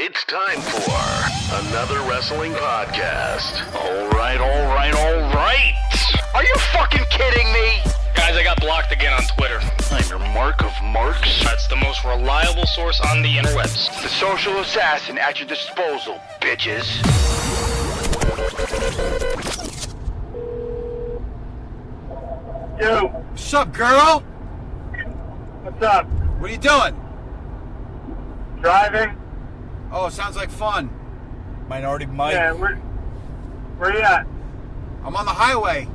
It's time for another wrestling podcast. All right. Are you fucking kidding me? Guys, I got blocked again on Twitter. I'm your mark of marks. That's the most reliable source on the interwebs. The social assassin at your disposal, bitches. Yo, What's up, girl? what's up? What are you doing? Driving? Oh, sounds like fun. Minority Mike. Yeah, where you at? I'm on the highway.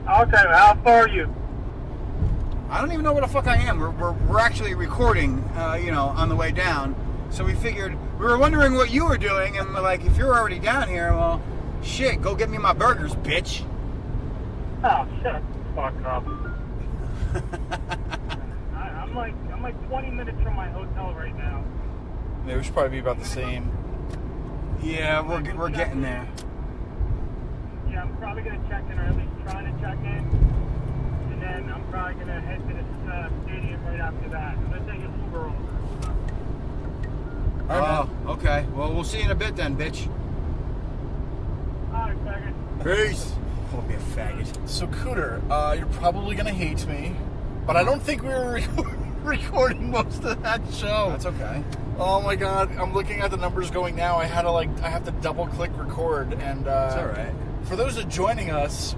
Okay, how far are you? I don't even know where the fuck I am. We're actually recording, on the way down. So we figured, we were wondering what you were doing, and we're like, if you're already down here, well, shit, go get me my burgers, bitch. Oh, shut the fuck up. I'm like 20 minutes from my hotel right now. Yeah, we should probably be about the same. Yeah, we're getting there. Yeah, I'm probably gonna check in, or at least trying to check in, and then I'm probably gonna head to this stadium right after that. I'm gonna take an Uber over. Oh, okay. Well, we'll see you in a bit then, bitch. Alright, faggot. Peace. Call me a faggot. So, Cooter, you're probably going to hate me, but I don't think we were recording most of that show. That's okay. Oh my god, I'm looking at the numbers going now. I have to double click record, and It's alright. for those that are joining us,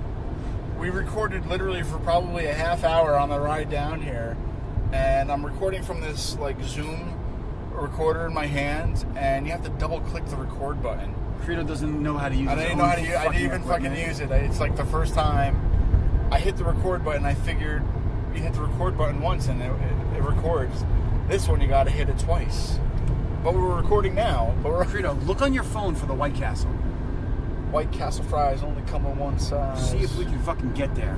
we recorded literally for probably a half hour on the ride down here, and I'm recording from this like Zoom recorder in my hand, and you have to double click the record button. Credo doesn't know how to use it. I didn't know how to use it. I didn't even fucking use it. It's like the first time I hit the record button, I figured you hit the record button once and it records. This one you gotta hit it twice. But we're recording now. Credo, look on your phone for the White Castle. White Castle fries only come in one size. See if we can fucking get there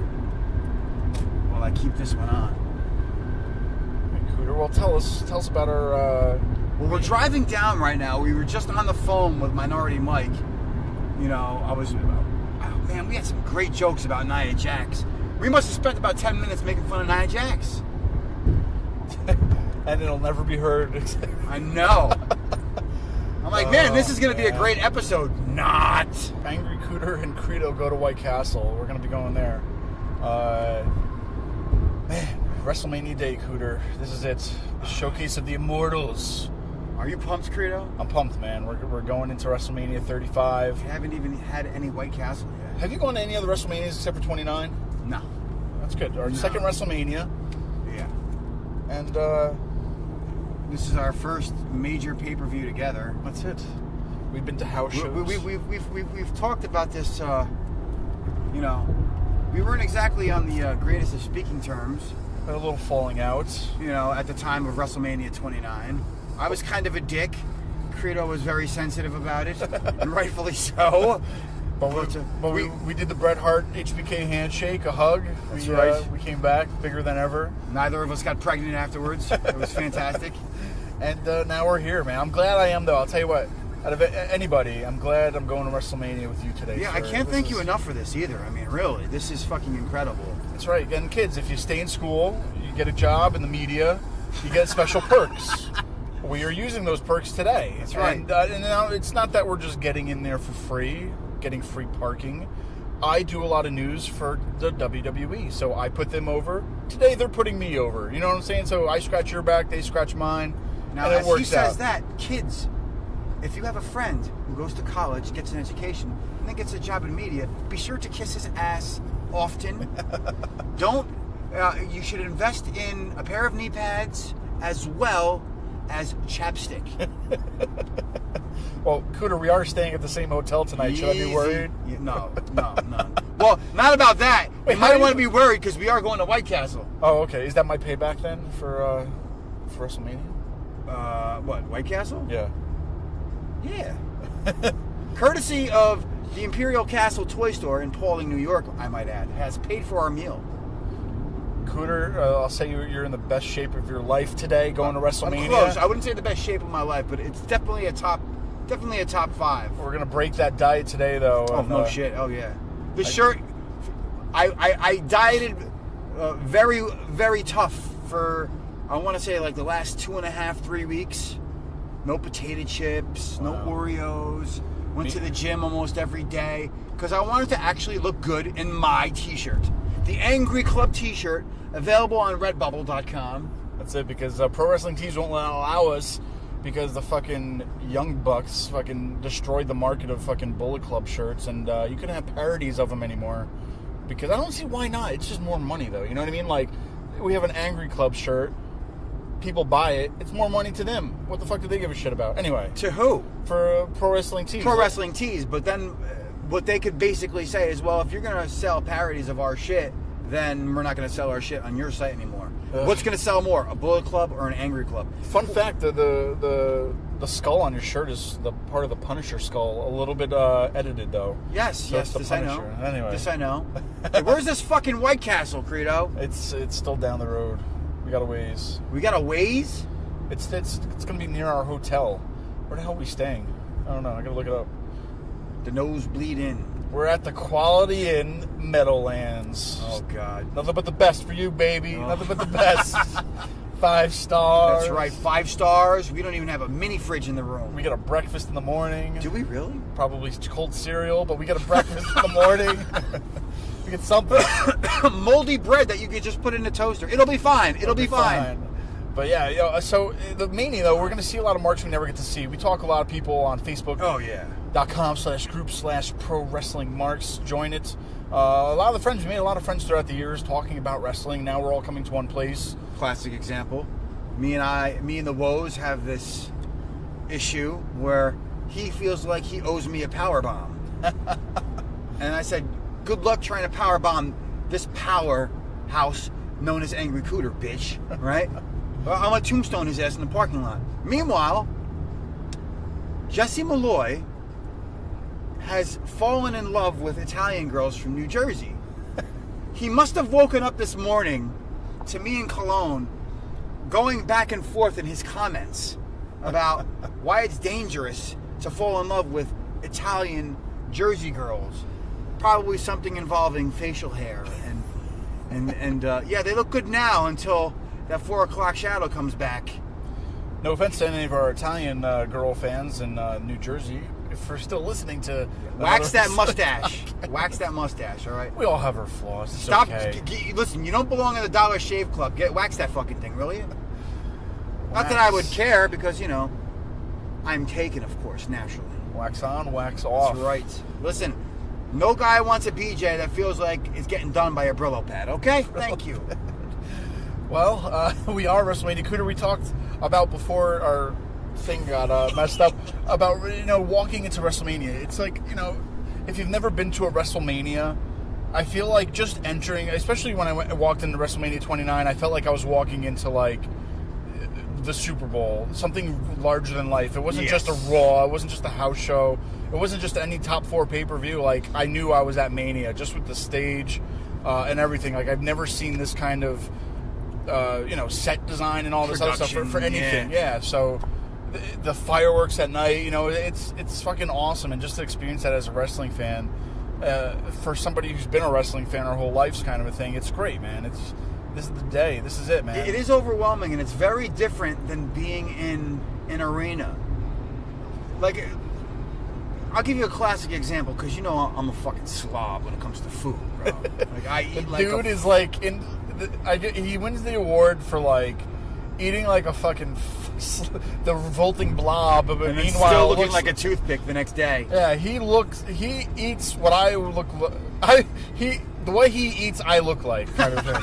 while I keep this one on. Hey, Cooter, well, tell us about our. Well, we're driving down right now. We were just on the phone with Minority Mike. You know, man, we had some great jokes about Nia Jax. We must have spent about 10 minutes making fun of Nia Jax. And it'll never be heard. I know. I'm like, man, this is going to be a great episode. Not. Angry Cooter and Credo go to White Castle. We're going to be going there. Man, WrestleMania Day, Cooter. This is it. The showcase of the Immortals. Are you pumped, Credo? I'm pumped, man. We're going into WrestleMania 35. You haven't even had any White Castle yet. Have you gone to any other WrestleManias except for 29? No. That's good. Our second WrestleMania. Yeah. And this is our first major pay-per-view together. that's it. We've been to house shows. We've talked about this, we weren't exactly on the greatest of speaking terms, Had a little falling out. at the time of WrestleMania 29. I was kind of a dick. Credo was very sensitive about it, and rightfully so. But we did the Bret Hart HBK handshake, a hug. That's right. We came back bigger than ever. Neither of us got pregnant afterwards. It was fantastic. And now we're here, man. I'm glad I am, though. I'll tell you what. Out of anybody, I'm glad I'm going to WrestleMania with you today. Yeah, sir. I can't thank you enough for this either. I mean, really, this is fucking incredible. That's right. And kids, if you stay in school, you get a job in the media, you get special perks. We are using those perks today. That's right. And now it's not that we're just getting in there for free, getting free parking. I do a lot of news for the WWE, so I put them over. Today they're putting me over. You know what I'm saying? So I scratch your back, they scratch mine. Now, and it as works he says out. that, kids, if you have a friend who goes to college, gets an education, and then gets a job in media, be sure to kiss his ass often. You should invest in a pair of knee pads as well as chapstick. Well, Cooter, we are staying at the same hotel tonight. Should I be worried? Yeah, no. Well, not about that. Wait, You might want to be worried because we are going to White Castle. Oh, okay. Is that my payback then for WrestleMania? What, White Castle? Yeah. Yeah. Courtesy of the Imperial Castle Toy Store in Paulding, New York, I might add, has paid for our meal. Cooter, I'll say you're in the best shape of your life today, going to WrestleMania. I'm close. I wouldn't say the best shape of my life, but it's definitely a top 5. We're gonna break that diet today, though. Oh, and, no shit. Oh, yeah. The shirt, I dieted very, very tough for, I want to say, like the last 2.5, 3 weeks. no potato chips, no Wow. Oreos. Went to the gym almost every day because I wanted to actually look good in my t-shirt. The Angry Club t-shirt, available on redbubble.com. That's it, because pro wrestling tees won't allow us because the fucking Young Bucks fucking destroyed the market of fucking Bullet Club shirts, and you couldn't have parodies of them anymore. Because I don't see why not. It's just more money, though. You know what I mean? Like, we have an Angry Club shirt. People buy it. It's more money to them. What the fuck do they give a shit about? Anyway. To who? For pro wrestling tees. Pro wrestling tees. But then what they could basically say is, well, if you're going to sell parodies of our shit, then we're not going to sell our shit on your site anymore. What's going to sell more, a Bullet Club or an Angry Club? Fun fact, the skull on your shirt is the part of the Punisher skull. A little bit edited, though. Yes, So yes, it's the this I know. Punisher. Anyway. This I know. Hey, where's this fucking White Castle, Credo? It's still down the road. We got a ways. We got a ways? It's going to be near our hotel. Where the hell are we staying? I don't know. I got to look it up. The Nosebleed Inn. We're at the Quality Inn, Meadowlands. Oh, God. Nothing but the best for you, baby. Oh. Nothing but the best. 5 stars. That's right, 5 stars. We don't even have a mini fridge in the room. We get a breakfast in the morning. Do we really? Probably cold cereal, but we get a breakfast in the morning. We get something. Moldy bread that you could just put in the toaster. It'll be fine. It'll be fine. But yeah, so the Mania, though, we're going to see a lot of marks we never get to see. We talk a lot of people on Facebook. Oh, yeah. .com/group/pro wrestling marks. Join it. A lot of the friends, we made a lot of friends throughout the years talking about wrestling. Now we're all coming to one place. Classic example. Me and the Woes have this issue where he feels like he owes me a power bomb. And I said, good luck trying to power bomb this powerhouse known as Angry Cooter, bitch. Right? Well, I'm gonna tombstone his ass in the parking lot. Meanwhile, Jesse Malloy has fallen in love with Italian girls from New Jersey. He must have woken up this morning to me in Cologne going back and forth in his comments about why it's dangerous to fall in love with Italian Jersey girls. Probably something involving facial hair and yeah, they look good now until that 4 o'clock shadow comes back. No offense to any of our Italian girl fans in New Jersey. If we're still listening to... Wax that mustache. Wax that mustache, all right? We all have our flaws. It's Stop. okay. Listen, you don't belong in the Dollar Shave Club. Wax that fucking thing, will you? Not that I would care because, you know, I'm taken, of course, naturally. Wax on, wax off. That's right. Listen, no guy wants a BJ that feels like it's getting done by a Brillo pad, okay? Thank you. Well, we are WrestleMania Cooter. We talked about before our thing got messed up about, you know, walking into WrestleMania. It's like, you know, if you've never been to a WrestleMania, I feel like just entering, especially when I walked into WrestleMania 29, I felt like I was walking into like the Super Bowl, something larger than life. It wasn't just a Raw, it wasn't just a house show, it wasn't just any top 4 pay-per-view. Like, I knew I was at Mania just with the stage and everything. Like, I've never seen this kind of you know, set design and all this other stuff for anything. Yeah, so the fireworks at night, you know, it's fucking awesome. And just to experience that as a wrestling fan, for somebody who's been a wrestling fan our whole life's kind of a thing, it's great, man. This is the day. This is it, man. It is overwhelming, and it's very different than being in an arena. Like, I'll give you a classic example, because you know I'm a fucking slob when it comes to food, bro. Like, I eat like dude is like he wins the award for like eating like a fucking the revolting blob, but and meanwhile still looking looks like a toothpick the next day. Yeah, he eats what I look. The way he eats, I look like, kind of thing.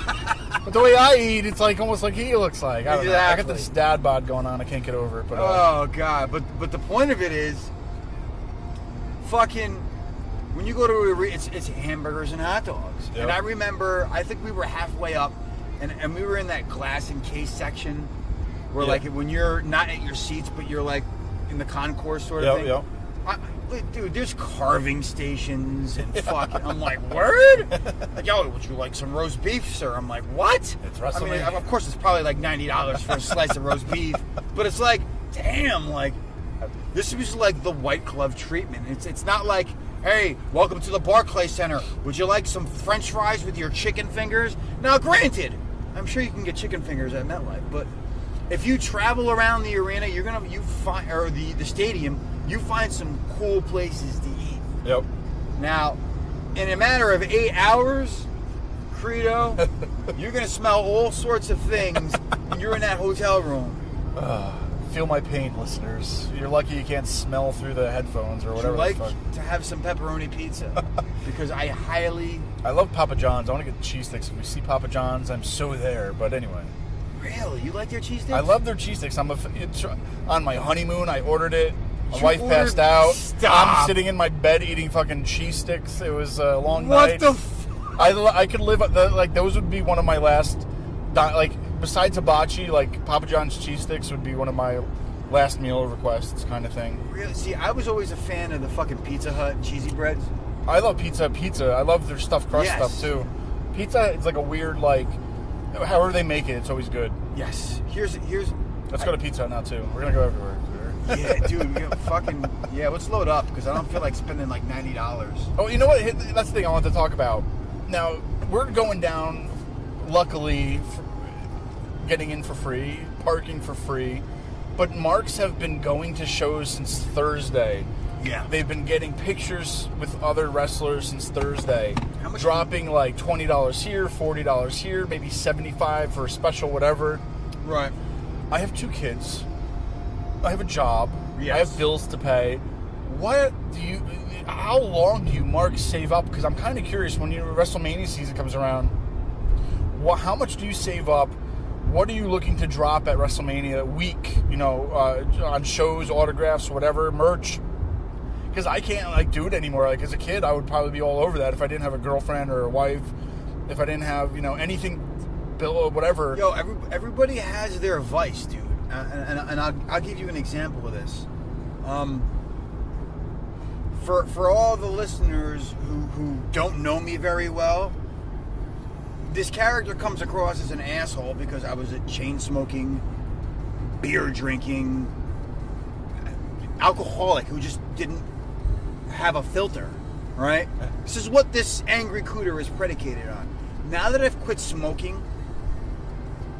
But the way I eat, it's like almost like he looks like. I don't know. I got this dad bod going on. I can't get over it. But oh god! But the point of it is, fucking, when you go to it's hamburgers and hot dogs. Yep. And I remember, I think we were halfway up, and we were in that glass encased section, where like when you're not at your seats, but you're like in the concourse sort of thing. Yep. Dude, there's carving stations and fucking. I'm like, word? Like, yo, would you like some roast beef, sir? I'm like, what? It's I mean, WrestleMania. of course, it's probably like $90 for a slice of roast beef, but it's like, damn, like, this is like the White Glove treatment. It's not like, hey, welcome to the Barclays Center. Would you like some French fries with your chicken fingers? Now, granted, I'm sure you can get chicken fingers at MetLife, but if you travel around the arena, or the stadium, you find some cool places to eat. Yep. Now, in a matter of 8 hours, Credo, you're gonna smell all sorts of things when you're in that hotel room. Feel my pain, listeners. You're lucky you can't smell through the headphones or whatever. Would you the like fuck. to have some pepperoni pizza? Because I love Papa John's. I want to get cheese sticks. If we see Papa John's, I'm so there. But anyway. Really? You like their cheese sticks? I love their cheese sticks. On my honeymoon, I ordered it. My You wife passed out. Stop. I'm sitting in my bed eating fucking cheese sticks. It was a long What night. the I could live those would be one of my last besides hibachi, like Papa John's cheese sticks would be one of my last meal requests kind of thing. Really? See, I was always a fan of the fucking Pizza Hut cheesy breads. I love pizza. I love their stuffed crust stuff too. Pizza is like a weird however they make it, it's always good. Yes. Here's. Let's go to Pizza Hut now too. We're gonna go everywhere. Yeah, dude. Let's load up because I don't feel like spending like $90. Oh, you know what? That's the thing I want to talk about. Now we're going down. Luckily, getting in for free, parking for free. But Marks have been going to shows since Thursday. Yeah. They've been getting pictures with other wrestlers since Thursday. How much? Dropping like $20 here, $40 here, maybe $75 for a special whatever. Right. I have 2 kids. I have a job. Yes. I have bills to pay. How long do you, Mark, save up? Because I'm kind of curious when your WrestleMania season comes around. How much do you save up? What are you looking to drop at WrestleMania week? On shows, autographs, whatever, merch. Because I can't do it anymore. Like as a kid, I would probably be all over that if I didn't have a girlfriend or a wife. If I didn't have anything, bill or whatever. Yo, everybody has their vice, dude. And I'll give you an example of this. For all the listeners who don't know me very well, this character comes across as an asshole because I was a chain-smoking, beer-drinking alcoholic who just didn't have a filter, right? This is what this angry cooter is predicated on. Now that I've quit smoking,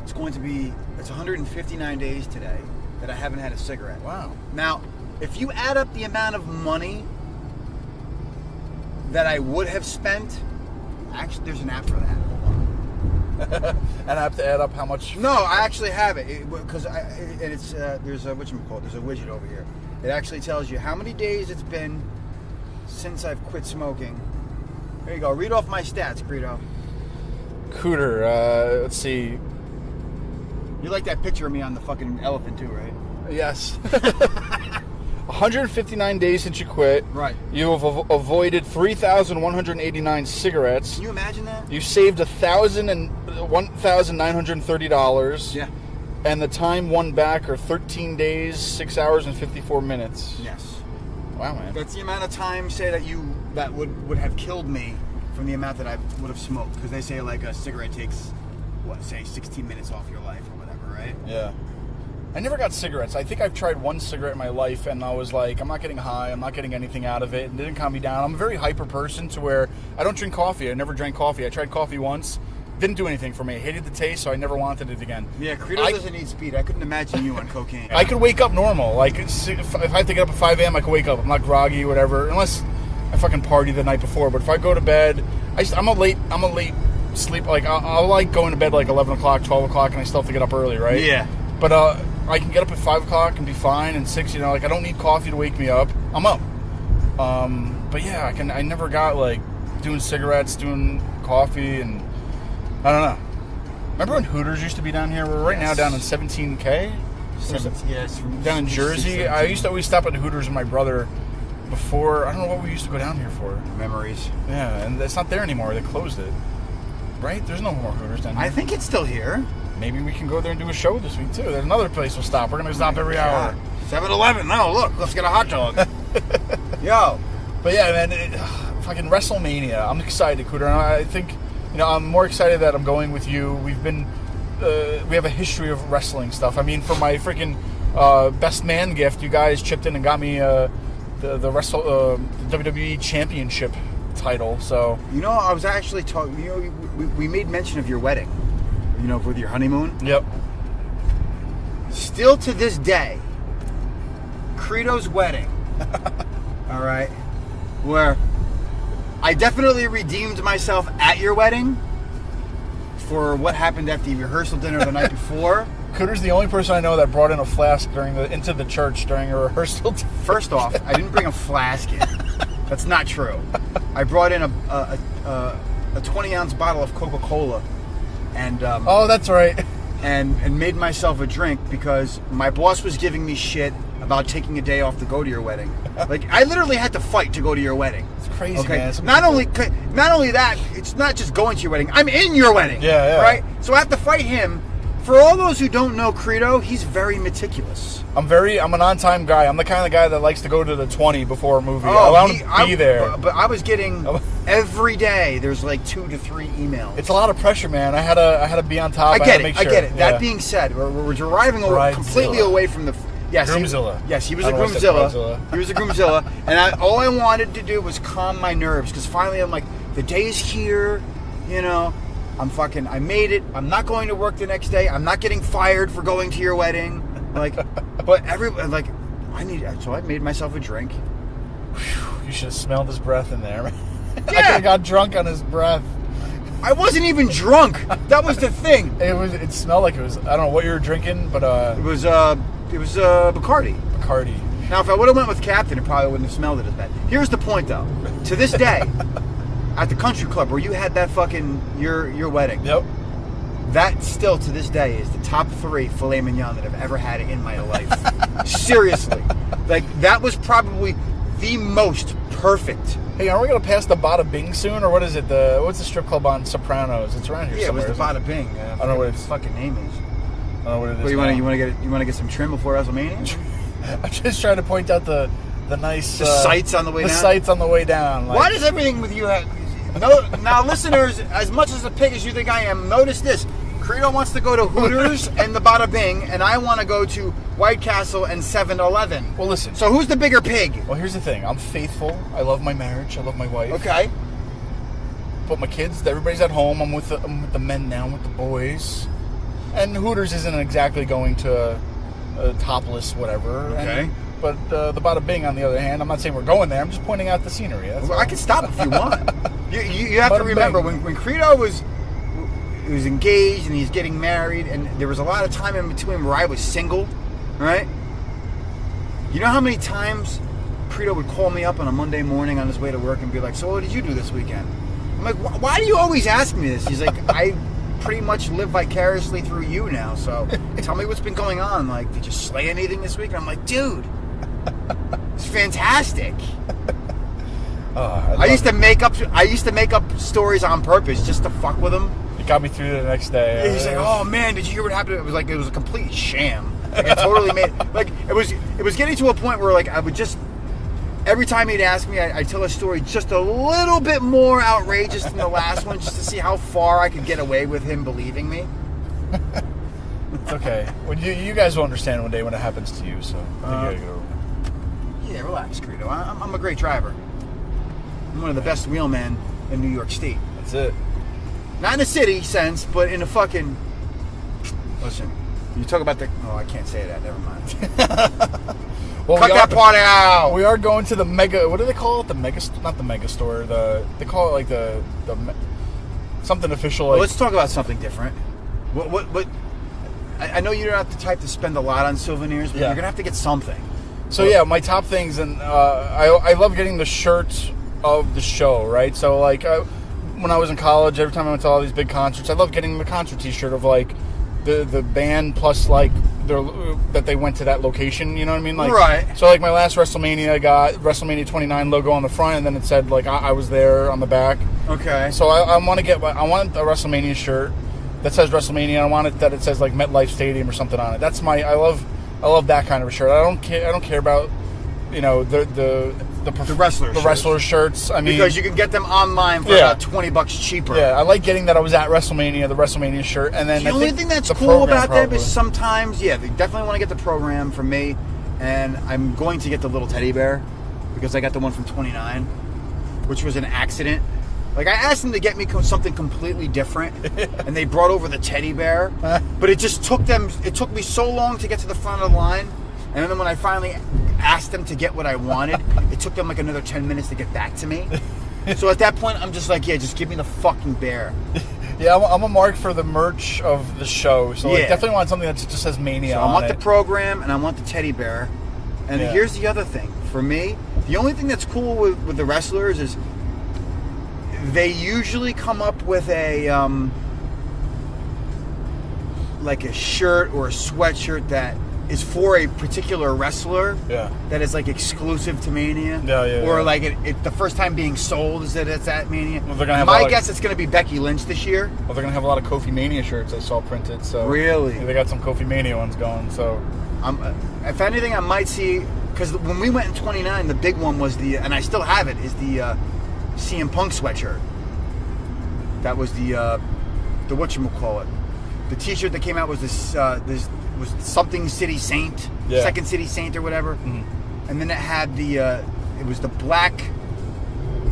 it's 159 days today that I haven't had a cigarette. Wow. Now, if you add up the amount of money that I would have spent, actually, there's an app for that. Hold on. And I have to add up how much. No, I actually have it because there's a there's a widget over here. It actually tells you how many days it's been since I've quit smoking. There you go. Read off my stats, Credo. Cooter, let's see. You like that picture of me on the fucking elephant too, right? Yes. 159 days since you quit. Right. You have avoided 3,189 cigarettes. Can you imagine that? You saved $1,930. Yeah. And the time won back are 13 days, 6 hours, and 54 minutes. Yes. Wow, man. That's the amount of time, say, that would have killed me from the amount that I would have smoked. Because they say, like, a cigarette takes, 16 minutes off your life or whatever, right? Yeah. I never got cigarettes. I think I've tried one cigarette in my life, and I was like, I'm not getting high. I'm not getting anything out of it. It didn't calm me down. I'm a very hyper person to where I don't drink coffee. I never drank coffee. I tried coffee once. Didn't do anything for me. I hated the taste, so I never wanted it again. Yeah, Credo doesn't need speed. I couldn't imagine you on cocaine. I could wake up normal. Like, if I have to get up at 5 a.m., I could wake up. I'm not groggy, whatever, unless I fucking party the night before. But if I go to bed, I'm a late sleep. Like, I'll like going to bed like 11 o'clock, 12 o'clock, and I still have to get up early, right? Yeah. But I can get up at 5 o'clock and be fine, and 6, I don't need coffee to wake me up. I'm up. But yeah, I never got like doing cigarettes, doing coffee, and I don't know. Remember when Hooters used to be down here? We're right now down in 17K. Yes. Down in Jersey. I used to always stop at Hooters with my brother before. I don't know what we used to go down here for. Memories. Yeah, and it's not there anymore. They closed it. Right? There's no more Hooters down here. I think it's still here. Maybe we can go there and do a show this week, too. There's another place we'll stop. We're going to stop every hour. 7-Eleven. No, look. Let's get a hot dog. Yo. But yeah, man. Fucking WrestleMania. I'm excited, Cooter. And I think, I'm more excited that I'm going with you. We have a history of wrestling stuff. I mean, for my freaking best man gift, you guys chipped in and got me the WWE Championship title. So I was actually talking. We made mention of your wedding. With your honeymoon. Yep. Still to this day, Credo's wedding, all right, where I definitely redeemed myself at your wedding for what happened at the rehearsal dinner the night before. Cooter's the only person I know that brought in a flask into the church during a rehearsal. First off, I didn't bring a flask in. That's not true. I brought in a 20-ounce bottle of Coca-Cola, and oh, that's right. And made myself a drink because my boss was giving me shit about taking a day off to go to your wedding. Like, I literally had to fight to go to your wedding. It's crazy, okay? man. Not only that, it's not just going to your wedding. I'm in your wedding. Yeah. Right? So I have to fight him. For all those who don't know Credo, he's very meticulous. I'm an on-time guy. I'm the kind of guy that likes to go to the 20 before a movie. I want to be there. But I was getting every day. There's like 2 to 3 emails. It's a lot of pressure, man. I had to be on top. I get it. Make sure. I get it. Yeah. That being said, we're driving completely away from the. Yes, Groomzilla. He was a groomzilla. He was a groomzilla, and all I wanted to do was calm my nerves because finally I'm like, the day's here, you know. I made it. I'm not going to work the next day. I'm not getting fired for going to your wedding. Like, but so I made myself a drink. You should have smelled his breath in there, man. Yeah. I could have got drunk on his breath. I wasn't even drunk. That was the thing. It smelled like it was. I don't know what you were drinking, but it was Bacardi. Bacardi. Now, if I would have went with Captain, it probably wouldn't have smelled it as bad. Here's the point, though. To this day, at the country club where you had that fucking your wedding. Yep. That still to this day is the top 3 filet mignon that I've ever had in my life. Seriously, like that was probably the most perfect. Hey, are we gonna pass the Bada Bing soon, or what is it? What's the strip club on Sopranos? It's around here somewhere. Yeah, it was the Bada Bing. I don't know what its fucking name is. I don't know what it is. Well, you want to get some trim before WrestleMania? I'm just trying to point out the nice sights on the way down. The sights on the way down. Why does everything with you have? No, now, listeners, as much as a pig as you think I am, notice this. Credo wants to go to Hooters and the Bada Bing, and I want to go to White Castle and 7-Eleven. Well, listen. So who's the bigger pig? Well, here's the thing. I'm faithful. I love my marriage. I love my wife. Okay. But my kids, everybody's at home. I'm with the men now. I'm with the boys. And Hooters isn't exactly going to topless whatever. Okay. But the Bada Bing, on the other hand, I'm not saying we're going there. I'm just pointing out the scenery. Well, I can stop if you want. You have to remember, when Credo was engaged and he's getting married, and there was a lot of time in between where I was single, right? You know how many times Credo would call me up on a Monday morning on his way to work and be like, so what did you do this weekend? I'm like, why do you always ask me this? He's like, I pretty much live vicariously through you now, so tell me what's been going on. Like, did you slay anything this week? And I'm like, dude, it's fantastic. I used to make up stories on purpose just to fuck with him. It got me through the next day. He's like, "Oh man, did you hear what happened?" It was a complete sham. Like, it totally made it was getting to a point where like I would just every time he'd ask me, I'd tell a story just a little bit more outrageous than the last one, just to see how far I could get away with him believing me. It's okay. Well, you guys will understand one day when it happens to you. So I think you gotta get over it. Yeah, relax, Credo. I'm a great driver. I'm one of the best wheelmen in New York State. That's it. Not in a city sense, but in a fucking... Listen, you talk about the... Oh, I can't say that. Never mind. Well, cut that part out! We are going to the mega... What do they call it? The mega... Not the mega store. They call it like the something official. Like, well, let's talk about something different. What I know you're not the type to spend a lot on souvenirs, but you're going to have to get something. So, yeah, my top things, and I love getting the shirt of the show, right? So, like, when I was in college, every time I went to all these big concerts, I loved getting the concert t-shirt of, like, the band plus, like, that they went to that location, you know what I mean? Like, right. So, like, my last WrestleMania, I got WrestleMania 29 logo on the front, and then it said, like, I was there on the back. Okay. So, I want a WrestleMania shirt that says WrestleMania. I want it that it says, like, MetLife Stadium or something on it. That's I love that kind of a shirt. I don't care about, you know, the wrestler shirts. I mean, because you can get them online for about $20 cheaper. Yeah, I like getting that I was at WrestleMania, the WrestleMania shirt, and then the only thing that's cool about them is sometimes, they definitely want to get the program from me, and I'm going to get the little teddy bear because I got the one from 29, which was an accident. Like, I asked them to get me something completely different, and they brought over the teddy bear, but it just took me so long to get to the front of the line, and then when I finally asked them to get what I wanted, it took them like another 10 minutes to get back to me. So at that point, I'm just like, yeah, just give me the fucking bear. Yeah, I'm a mark for the merch of the show, so I definitely want something that just says Mania on it. I want the program, and I want the teddy bear. And here's the other thing. For me, the only thing that's cool with the wrestlers is they usually come up with a like a shirt or a sweatshirt that is for a particular wrestler. Yeah. That is like exclusive to Mania. Yeah. Or like it the first time being sold is that it's at Mania. Well, they're gonna have my guess it's going to be Becky Lynch this year. Well, they're gonna have a lot of Kofi Mania shirts I saw printed. So really, they got some Kofi Mania ones going. So if anything, I might see, because when we went in 29, the big one was the, and I still have it, is the CM Punk sweatshirt. That was the whatchamacallit. The T-shirt that came out was this was something City Saint, Second City Saint or whatever, and then it had the it was the black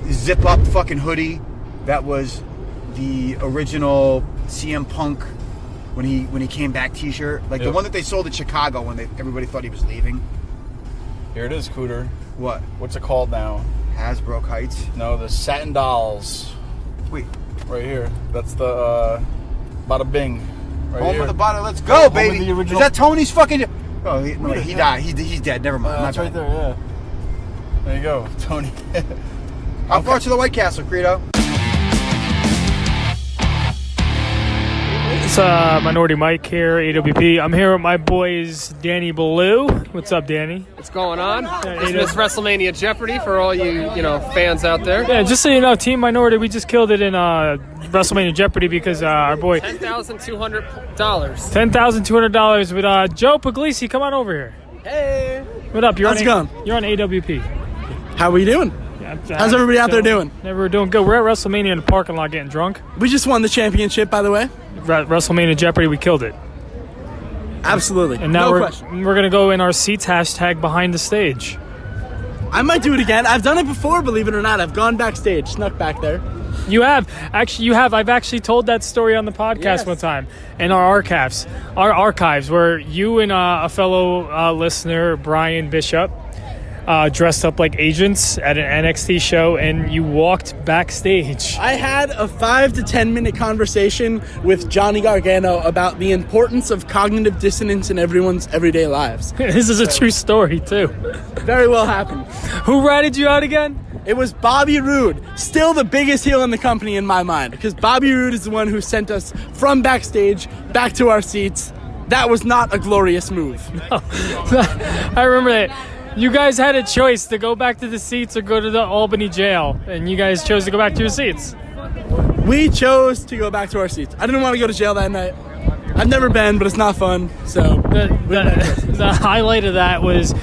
zip up fucking hoodie that was the original CM Punk when he came back T-shirt, like the one that they sold in Chicago when everybody thought he was leaving. Here it is, Cooter. What? What's it called now? Hasbro Heights. No, the Satin Dolls. Wait. Right here. That's the Bada Bing. Right Home here. of the bottle. Let's go, Home baby. of the original- Is that Tony's fucking? Oh, he died. He's dead. Never mind. That's right there. Yeah. There you go, Tony. How far to the White Castle, Credo? It's Minority Mike here, AWP. I'm here with my boys, Danny Ballou. What's up, Danny? What's going on? It's WrestleMania Jeopardy for all you fans out there. Yeah, just so you know, Team Minority, we just killed it in WrestleMania Jeopardy because our boy... $10,200. $10,200 with Joe Puglisi. Come on over here. Hey! What up? How's it going? You're on AWP. How are we doing? Yeah, how's everybody out there doing? We're doing good. We're at WrestleMania in the parking lot getting drunk. We just won the championship, by the way. WrestleMania Jeopardy, we killed it. Absolutely. And now we're question. going to go in our seats, hashtag behind the stage. I might do it again. I've done it before, believe it or not. I've gone backstage, snuck back there. You have. Actually, you have. I've actually told that story on the podcast one time in our archives, where you and a fellow listener, Brian Bishop, dressed up like agents at an NXT show, and you walked backstage. I had a 5 to 10 minute conversation with Johnny Gargano about the importance of cognitive dissonance in everyone's everyday lives. This is a true story, too. Very well happened. Who ratted you out again? It was Bobby Roode, still the biggest heel in the company in my mind, because Bobby Roode is the one who sent us from backstage back to our seats. That was not a glorious move. No. I remember that. You guys had a choice to go back to the seats or go to the Albany jail, and you guys chose to go back to your seats. We chose to go back to our seats. I didn't want to go to jail that night. I've never been, but it's not fun. So the highlight of that was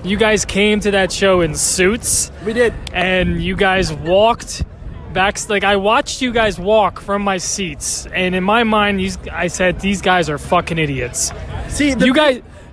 you guys came to that show in suits. We did. And you guys walked back. Like, I watched you guys walk from my seats, and in my mind, I said, these guys are fucking idiots. See,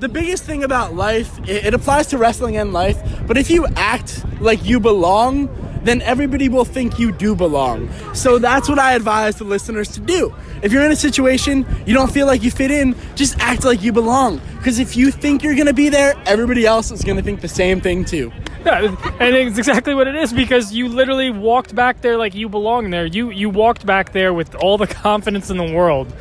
the biggest thing about life, it applies to wrestling and life, but if you act like you belong, then everybody will think you do belong. So that's what I advise the listeners to do. If you're in a situation you don't feel like you fit in, just act like you belong. Because if you think you're going to be there, everybody else is going to think the same thing too. Yeah, and it's exactly what it is, because you literally walked back there like you belong there. You walked back there with all the confidence in the world.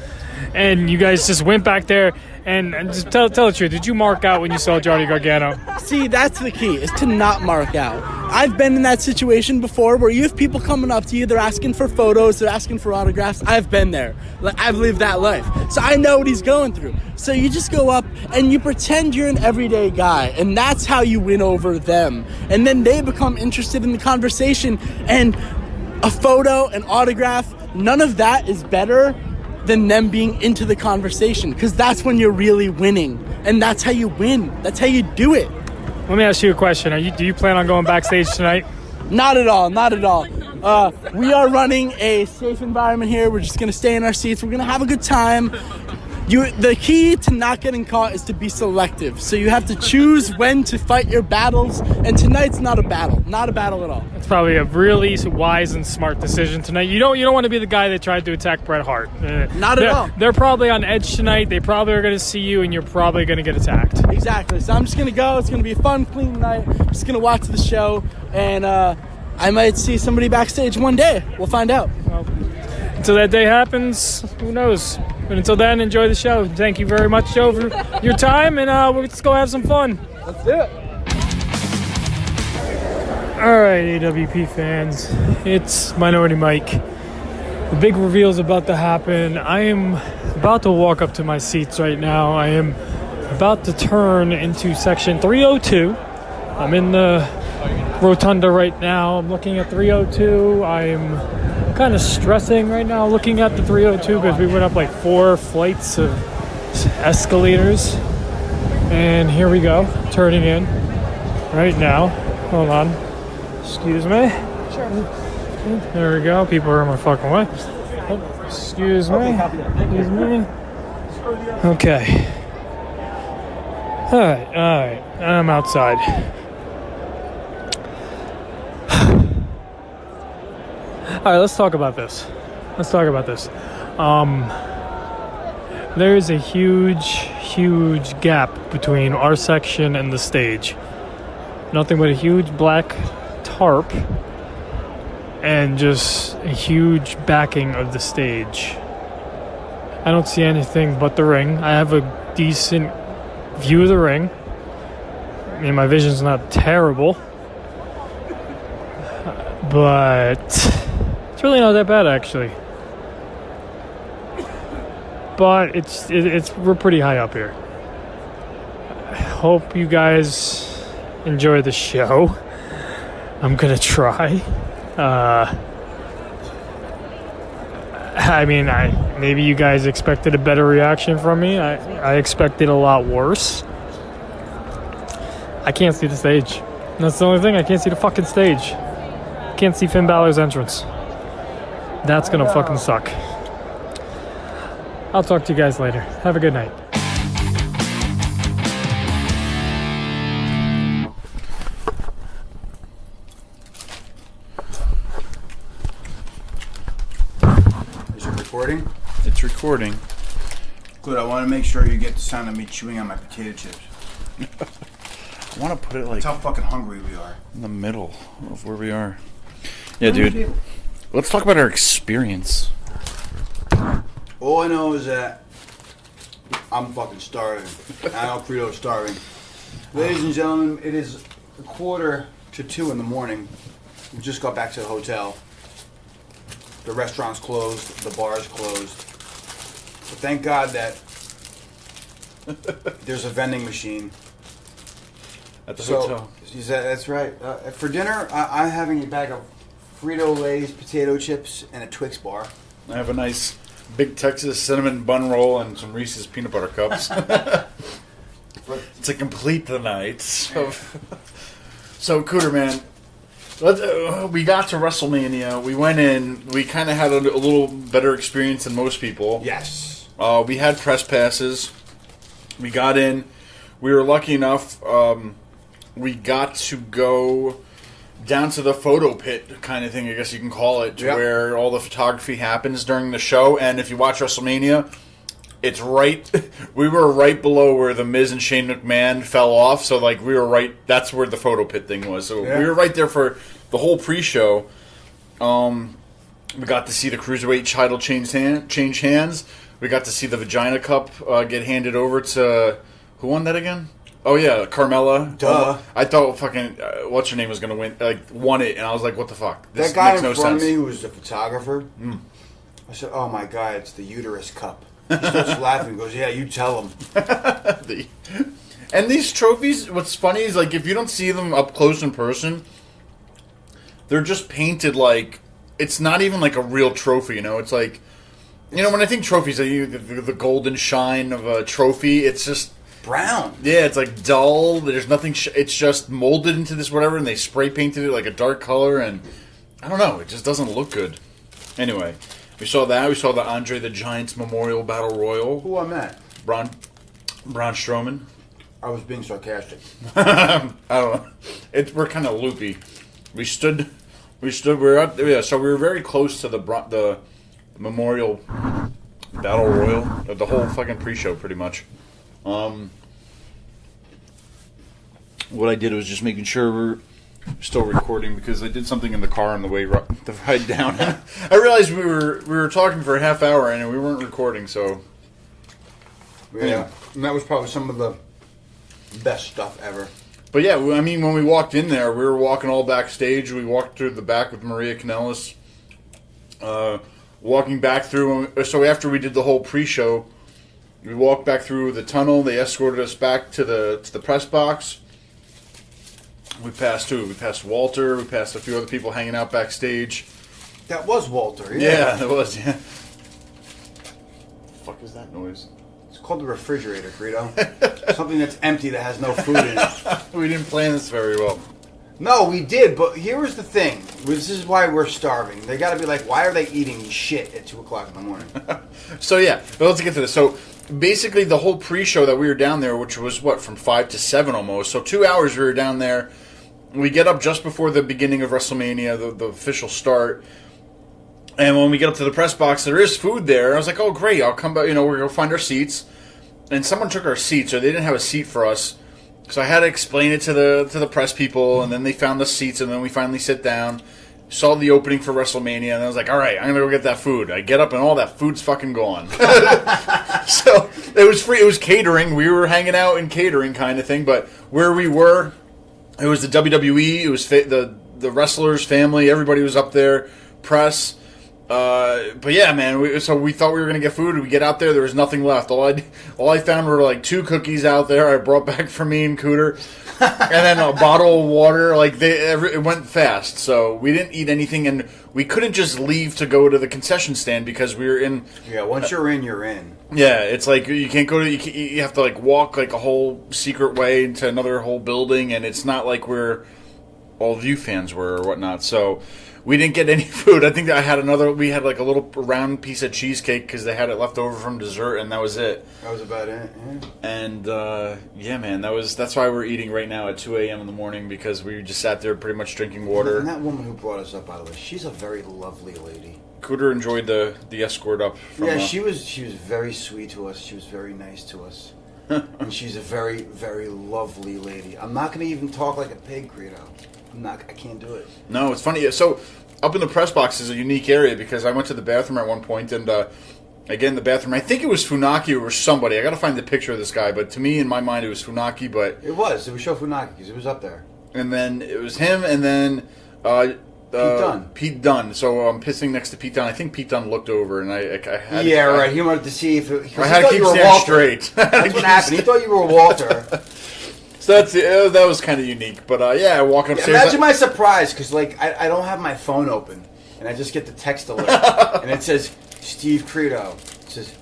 And you guys just went back there and just tell the truth. Did you mark out when you saw Johnny Gargano? See, that's the key, is to not mark out. I've been in that situation before where you have people coming up to you, they're asking for photos, they're asking for autographs. I've been there. Like, I've lived that life. So I know what he's going through. So you just go up and you pretend you're an everyday guy, and that's how you win over them. And then they become interested in the conversation, and a photo, an autograph, none of that is better than them being into the conversation, because that's when you're really winning, and that's how you win. That's how you do it. Let me ask you a question. Do you plan on going backstage tonight? Not at all. Not at all. We are running a safe environment here. We're just going to stay in our seats. We're going to have a good time. The key to not getting caught is to be selective. So you have to choose when to fight your battles, and tonight's not a battle. Not a battle at all. It's probably a really wise and smart decision tonight. You don't want to be the guy that tried to attack Bret Hart. Not at all. They're probably on edge tonight. They probably are going to see you, and you're probably going to get attacked. Exactly. So I'm just going to go. It's going to be a fun, clean night. I'm just going to watch the show, and I might see somebody backstage one day. We'll find out. Well, until that day happens, who knows? But until then, enjoy the show. Thank you very much, Joe, for your time, and let's go have some fun. Let's do it. All right, AWP fans, it's Minority Mike. The big reveal is about to happen. I am about to walk up to my seats right now. I am about to turn into section 302. I'm in the rotunda right now. I'm looking at 302. I'm kind of stressing right now looking at the 302 because we went up like 4 flights of escalators. And here we go, turning in right now. Hold on. Excuse me. Sure. There we go. People are in my fucking way. Oh, excuse me. Excuse me. Okay. All right. I'm outside. All right, let's talk about this. There is a huge gap between our section and the stage. Nothing but a huge black tarp and just a huge backing of the stage. I don't see anything but the ring. I have a decent view of the ring. I mean, my vision's not terrible, but it's really not that bad actually. But we're pretty high up here. I hope you guys enjoy the show. I'm gonna try. I mean, maybe you guys expected a better reaction from me. I expected a lot worse. I can't see the stage. That's the only thing. I can't see the fucking stage. Can't see Finn Balor's entrance. That's gonna fucking suck. I'll talk to you guys later. Have a good night. Is it recording? It's recording. Good. I want to make sure you get the sound of me chewing on my potato chips. I want to put it like That's how fucking hungry we are. in the middle of where we are. Yeah, dude. Let's talk about our experience. All I know is that I'm fucking starving. And Alfredo's starving. Ladies and gentlemen, it is 1:45 in the morning. We just got back to the hotel. The restaurant's closed. The bar's closed. But thank God that there's a vending machine. At the hotel. That's right. For dinner, I'm having a bag of Frito-Lay's potato chips and a Twix bar. I have a nice big Texas cinnamon bun roll and some Reese's peanut butter cups. To complete the night. So Cooter, man, we got to WrestleMania. We went in. We kind of had a little better experience than most people. Yes. We had press passes. We got in. We were lucky enough. We got to go down to the photo pit kind of thing, I guess you can call it, to where all the photography happens during the show. And if you watch WrestleMania, it's right. We were right below where the Miz and Shane McMahon fell off. So like we were right. That's where the photo pit thing was. So we were right there for the whole pre-show. We got to see the Cruiserweight title change hands. We got to see the Vagina Cup get handed over to who won that again? Oh yeah, Carmella. Duh. I thought fucking what's her name was gonna win, won it, and I was like, what the fuck? This that guy makes no in front sense. of me, who was the photographer, I said, "Oh my God, it's the uterus cup." He starts laughing. He goes, "Yeah, you tell him." And these trophies, what's funny is like if you don't see them up close in person, they're just painted like it's not even like a real trophy. You know, it's like when I think trophies, the golden shine of a trophy, it's just brown. Yeah, it's like dull. There's nothing. It's just molded into this whatever, and they spray painted it like a dark color, and I don't know. It just doesn't look good. Anyway, we saw that. We saw the Andre the Giant's Memorial Battle Royal. Who won that? Braun Strowman. I was being sarcastic. I don't know. We're kind of loopy. We were up. Yeah, so we were very close to the Memorial Battle Royal, the whole fucking pre-show, pretty much. What I did was just making sure we're still recording because I did something in the car on the way the ride down. I realized we were talking for a half hour and we weren't recording. So yeah, and that was probably some of the best stuff ever. But yeah, I mean, when we walked in there, we were walking all backstage. We walked through the back with Maria Kanellis. Walking back through, so after we did the whole pre-show, we walked back through the tunnel. They escorted us back to the press box. We passed Walter. We passed a few other people hanging out backstage. That was Walter. Yeah, it was. Yeah. The fuck is that noise? It's called the refrigerator, Greedo. Something that's empty that has no food in it. We didn't plan this very well. No, we did, but here was the thing. This is why we're starving. They got to be like, why are they eating shit at 2 o'clock in the morning? So yeah, but let's get to this. So basically, the whole pre-show that we were down there, which was from 5 to 7 almost. So 2 hours we were down there. We get up just before the beginning of WrestleMania, the official start. And when we get up to the press box, there is food there. I was like, oh great, I'll come back. We're gonna find our seats. And someone took our seats, or they didn't have a seat for us. So I had to explain it to the press people, and then they found the seats, and then we finally sit down, saw the opening for WrestleMania, and I was like, all right, I'm going to go get that food. I get up, and all that food's fucking gone. So it was free. It was catering. We were hanging out in catering kind of thing, but where we were, it was the WWE. It was the wrestlers' family. Everybody was up there, press. But yeah, man. So we thought we were gonna get food. We get out there was nothing left. All I found were like 2 cookies out there. I brought back for me and Cooter, and then a bottle of water. Like it went fast. So we didn't eat anything, and we couldn't just leave to go to the concession stand because we were in. Yeah, once you're in, you're in. Yeah, it's like you can't go to. You have to like walk like a whole secret way into another whole building, and it's not like where all of you fans were or whatnot. So. We didn't get any food. I think that we had like a little round piece of cheesecake because they had it left over from dessert, and that was it. That was about it, yeah. And, yeah, man, that's why we're eating right now at 2 a.m. in the morning because we just sat there pretty much drinking water. And that woman who brought us up, by the way, she's a very lovely lady. Cooter enjoyed the escort up. Yeah, she was very sweet to us. She was very nice to us. And she's a very, very lovely lady. I'm not going to even talk like a pig, Greedo. I can't do it. No, it's funny. So, up in the press box is a unique area because I went to the bathroom at one point, and again, the bathroom, I think it was Funaki or somebody. I got to find the picture of this guy, but to me, in my mind, it was Funaki, but... It was Show Funaki because it was up there. And then it was him, and then... Pete Dunne. Pete Dunne. So I'm pissing next to Pete Dunne. I think Pete Dunne looked over, and I had... Yeah, right. He wanted to see if... I had to keep standing straight. That's what happened. He thought you were Walter. So that was kind of unique, but yeah, I walk upstairs. Yeah, imagine my surprise because like I don't have my phone open, and I just get the text alert, and it says Steve Credo. It says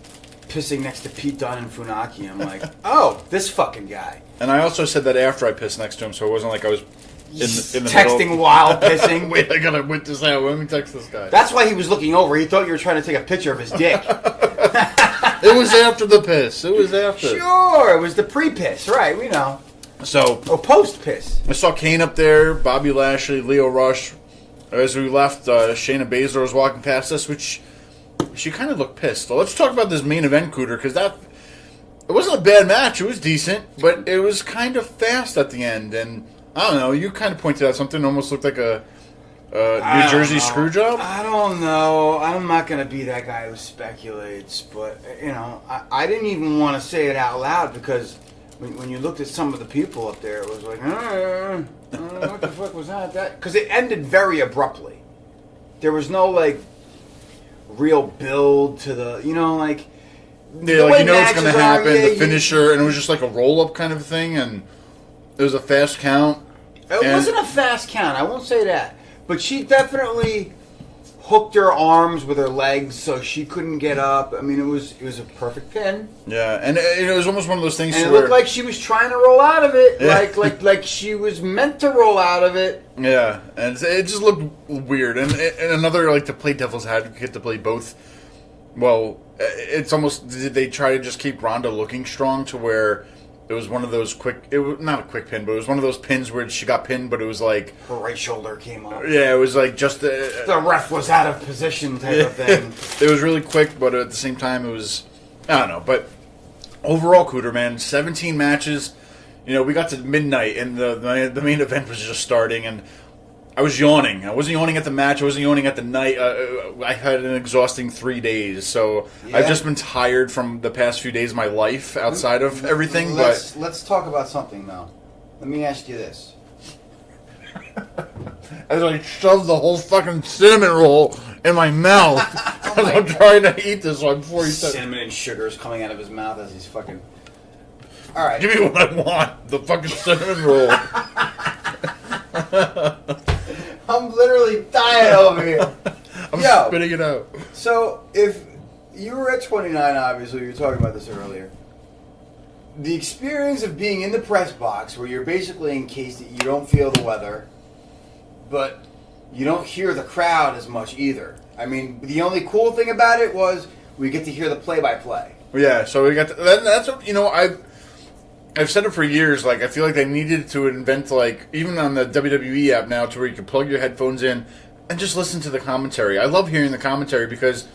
pissing next to Pete Dunne and Funaki. I'm like, oh, this fucking guy. And I also said that after I pissed next to him, so it wasn't like I was in the texting middle. while pissing. Wait, I gotta wait this out. Let me text this guy. That's why he was looking over. He thought you were trying to take a picture of his dick. It was after the piss. It was after. Sure, it was the pre-piss, right? We know. So, post-piss. I saw Kane up there, Bobby Lashley, Leo Rush. As we left, Shayna Baszler was walking past us, which she kind of looked pissed. So let's talk about this main event, Cooter, because it wasn't a bad match. It was decent, but it was kind of fast at the end. And I don't know, you kind of pointed out something that almost looked like a New Jersey screw job. I don't know. I'm not going to be that guy who speculates, but I didn't even want to say it out loud because... When you looked at some of the people up there, it was like, what the fuck was that? Because it ended very abruptly. There was no, like, real build to the, like... Yeah, like, what's going to happen, the finisher, and it was just like a roll-up kind of thing, and it was a fast count. It wasn't a fast count, I won't say that. But she definitely hooked her arms with her legs so she couldn't get up. I mean, it was a perfect pin. Yeah, and it was almost one of those things. And it looked like she was trying to roll out of it, yeah. like she was meant to roll out of it. Yeah, and it just looked weird. And another, like, to play devil's advocate, to play both Well, it's almost, did they try to just keep Ronda looking strong to where it was one of those it was not a quick pin, but it was one of those pins where she got pinned, but it was like her right shoulder came up. Yeah, it was like just the ref was out of position type of thing. It was really quick, but at the same time, it was, I don't know. But overall, Cooter, man, 17 matches. You know, we got to midnight, and the main event was just starting, and I was yawning. I wasn't yawning at the match. I wasn't yawning at the night. I had an exhausting 3 days, so I've just been tired from the past few days of my life outside of everything. Let's talk about something, though. Let me ask you this. As I shoved the whole fucking cinnamon roll in my mouth because I'm trying to eat this one before he said cinnamon and sugar is coming out of his mouth as he's fucking. All right, give me what I want. The fucking cinnamon roll. I'm literally dying over here. I'm spitting it out. So, if you were at 29, obviously, you were talking about this earlier. The experience of being in the press box, where you're basically encased, you don't feel the weather, but you don't hear the crowd as much either. I mean, the only cool thing about it was we get to hear the play-by-play. Yeah, so we got that's what, you know, I've said it for years, like, I feel like they needed to invent, like, even on the WWE app now, to where you can plug your headphones in and just listen to the commentary. I love hearing the commentary because,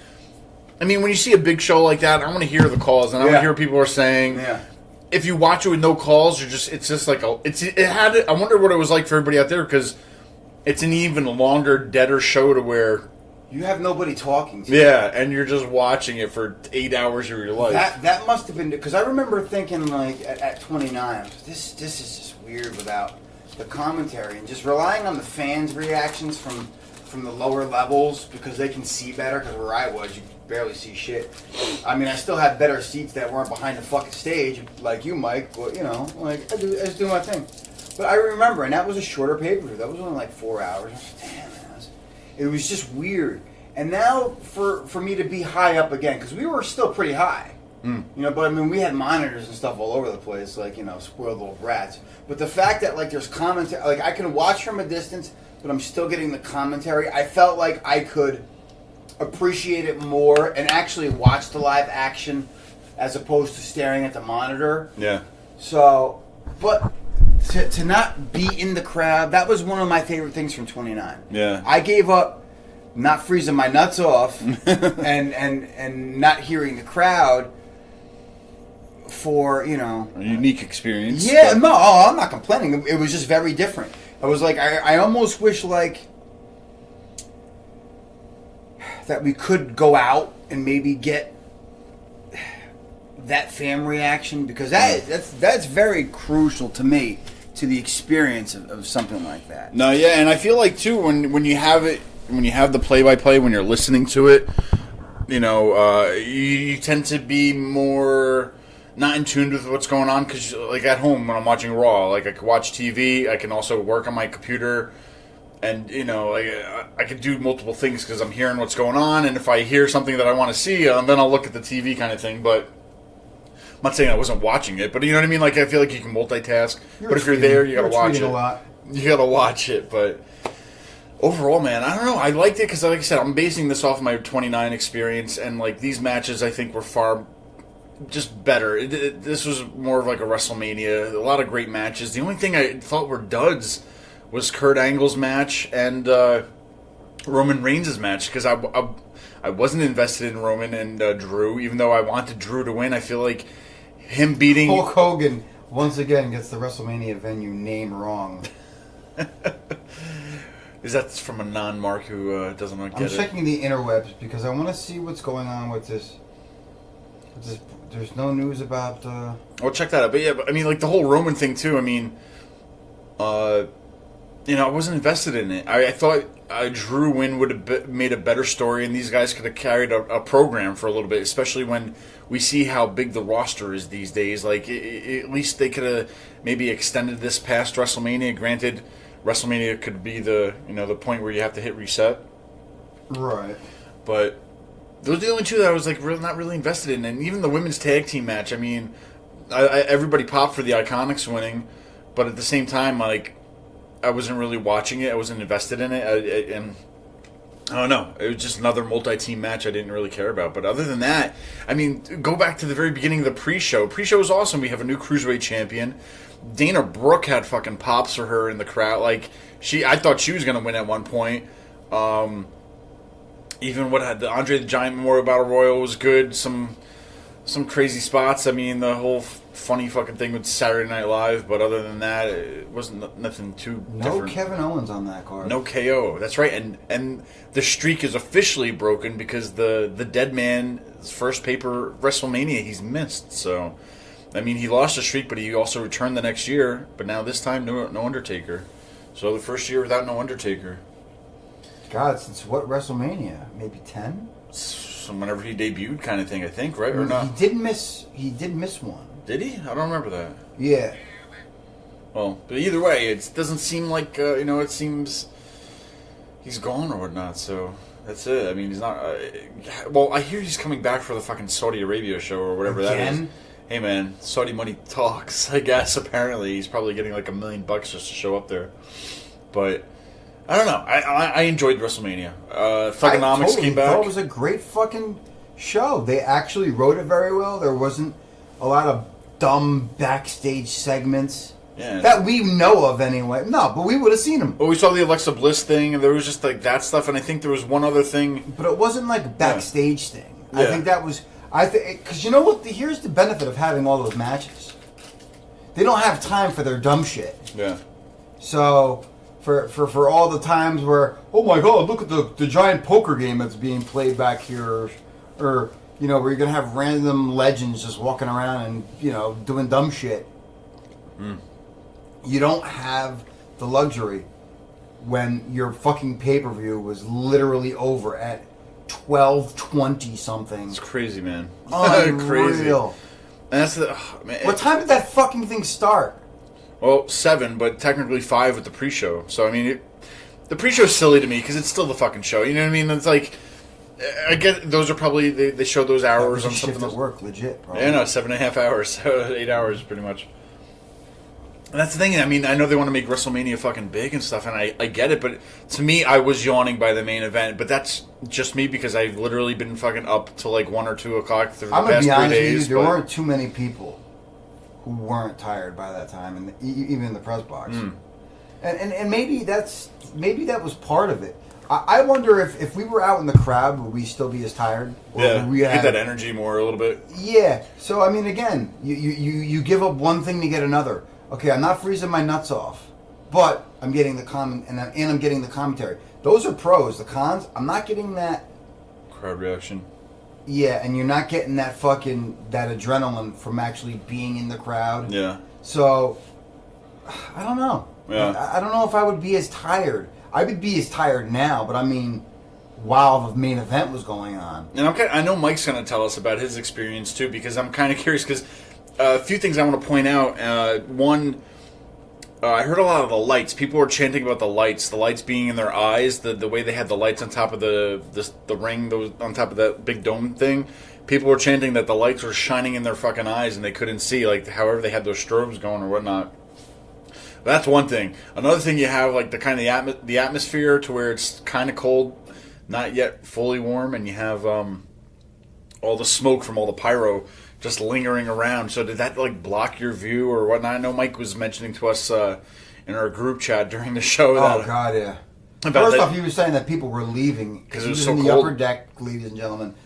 I mean, when you see a big show like that, I want to hear the calls, and I want to hear what people are saying. Yeah. If you watch it with no calls, it's just like, I wonder what it was like for everybody out there, because it's an even longer, deader show to where you have nobody talking to you. Yeah, and you're just watching it for 8 hours of your life. That must have been, because I remember thinking, like, at 29, this is just weird without the commentary, and just relying on the fans' reactions from the lower levels, because they can see better, because where I was, you could barely see shit. I mean, I still had better seats that weren't behind the fucking stage, like you, Mike, but, you know, like, I just do my thing. But I remember, and that was a shorter pay-per-view. That was only like 4 hours. I was like, damn, man. It was just weird. And now for me to be high up again, because we were still pretty high. You know, but I mean, we had monitors and stuff all over the place, like, you know, spoiled little brats. But the fact that, like, there's commentary, like, I can watch from a distance, but I'm still getting the commentary, I felt like I could appreciate it more and actually watch the live action as opposed to staring at the monitor. Yeah. So, but to not be in the crowd, that was one of my favorite things from 29. Yeah. I gave up not freezing my nuts off and not hearing the crowd for, you know, a unique experience. Yeah, no, I'm not complaining. It was just very different. I was like, I almost wish, like, that we could go out and maybe get that fan reaction, because that's very crucial to me, to the experience of something like that. No, yeah, and I feel like too when you have it, when you have the play-by-play, when you're listening to it, you know, you tend to be more not in tune with what's going on, because, like, at home when I'm watching Raw, like, I can watch TV, I can also work on my computer, and, you know, I could do multiple things because I'm hearing what's going on, and if I hear something that I want to see, then I'll look at the TV kind of thing. But I'm not saying I wasn't watching it, but you know what I mean? Like, I feel like you can multitask, but if you're there, you gotta watch it. A lot. You gotta watch it, but overall, man, I don't know. I liked it because, like I said, I'm basing this off my 29 experience, and, like, these matches I think were far just better. This was more of like a WrestleMania. A lot of great matches. The only thing I thought were duds was Kurt Angle's match and Roman Reigns' match, because I wasn't invested in Roman and Drew, even though I wanted Drew to win. I feel like him beating Hulk Hogan once again gets the WrestleMania venue name wrong. Is that from a non-Mark who doesn't get it? I'm checking the interwebs because I want to see what's going on with this. There's no news about. Well, check that out. But yeah, I mean, like, the whole Roman thing too. I mean, you know, I wasn't invested in it. I thought Drew win would have made a better story, and these guys could have carried a program for a little bit, especially when we see how big the roster is these days. Like, at least they could have maybe extended this past WrestleMania. Granted, WrestleMania could be the point where you have to hit reset. Right. But those are the only two that I was, like, not really invested in. And even the women's tag team match, I mean, everybody popped for the Iconics winning, but at the same time, like, I wasn't really watching it. I wasn't invested in it. And I don't know. It was just another multi-team match I didn't really care about. But other than that, I mean, go back to the very beginning of the pre-show. Pre-show was awesome. We have a new Cruiserweight champion. Dana Brooke had fucking pops for her in the crowd. Like, I thought she was going to win at one point. Even what had the Andre the Giant Memorial Battle Royal was good. Some crazy spots. I mean, the whole funny fucking thing with Saturday Night Live. But other than that, it wasn't nothing too different. No Kevin Owens on that card. No KO. That's right. And the streak is officially broken because the Dead Man's first paper WrestleMania he's missed. So, I mean, he lost a streak, but he also returned the next year. But now this time, no Undertaker. So the first year without no Undertaker. God, since what WrestleMania? Maybe 10? So whenever he debuted, kind of thing, I think, right? Or not? He did miss one. Did he? I don't remember that. Yeah. Well, but either way, it doesn't seem like it seems he's gone or whatnot. So that's it. I mean, he's not. Well, I hear he's coming back for the fucking Saudi Arabia show or whatever that is. Hey man, Saudi money talks. I guess apparently he's probably getting like $1 million just to show up there. But I don't know. I enjoyed WrestleMania. Thugonomics came back. It was a great fucking show. They actually wrote it very well. There wasn't a lot of dumb backstage segments that we know of anyway. No, but we would have seen them. Well, we saw the Alexa Bliss thing, and there was just like that stuff, and I think there was one other thing. But it wasn't like a backstage thing. Yeah. I think that was... because you know what? Here's the benefit of having all those matches. They don't have time for their dumb shit. Yeah. So... For all the times where, oh my god, look at the giant poker game that's being played back here, or where you're going to have random legends just walking around and, doing dumb shit. Mm. You don't have the luxury when your fucking pay-per-view was literally over at 12:20 something. It's crazy, man. Crazy. And that's man. What time did that fucking thing start? Well, 7, but technically 5 with the pre-show. So, I mean, the pre-show's silly to me because it's still the fucking show. You know what I mean? It's like, I get those are probably, they show those hours on something else. Work, legit, probably. Yeah, no, 7.5 hours. So 8 hours, pretty much. And that's the thing. I mean, I know they want to make WrestleMania fucking big and stuff, and I get it, but to me, I was yawning by the main event. But that's just me because I've literally been fucking up till like 1 or 2 o'clock through the past 3 days. There weren't too many people who weren't tired by that time, and even in the press box. And maybe that was part of it. I wonder if we were out in the crowd, would we still be as tired? Or would we get that energy more a little bit. Yeah. So I mean, again, you give up one thing to get another. Okay, I'm not freezing my nuts off, but I'm getting the comment and I'm getting the commentary. Those are pros. The cons, I'm not getting that crowd reaction. Yeah, and you're not getting that adrenaline from actually being in the crowd. Yeah. So, I don't know. Yeah. I don't know if I would be as tired. I would be as tired now, but I mean, while the main event was going on. And I know Mike's going to tell us about his experience too, because I'm kind of curious. Because a few things I want to point out. One, I heard a lot of the lights. People were chanting about the lights being in their eyes, the way they had the lights on top of the ring, those on top of that big dome thing. People were chanting that the lights were shining in their fucking eyes and they couldn't see, like however they had those strobes going or whatnot. That's one thing. Another thing, you have like the kind of the atmosphere to where it's kind of cold, not yet fully warm, and you have all the smoke from all the pyro just lingering around. So did that like block your view or whatnot? I know Mike was mentioning to us in our group chat during the show. God, yeah. First off, he was saying that people were leaving because it was so in the upper deck, ladies and gentlemen.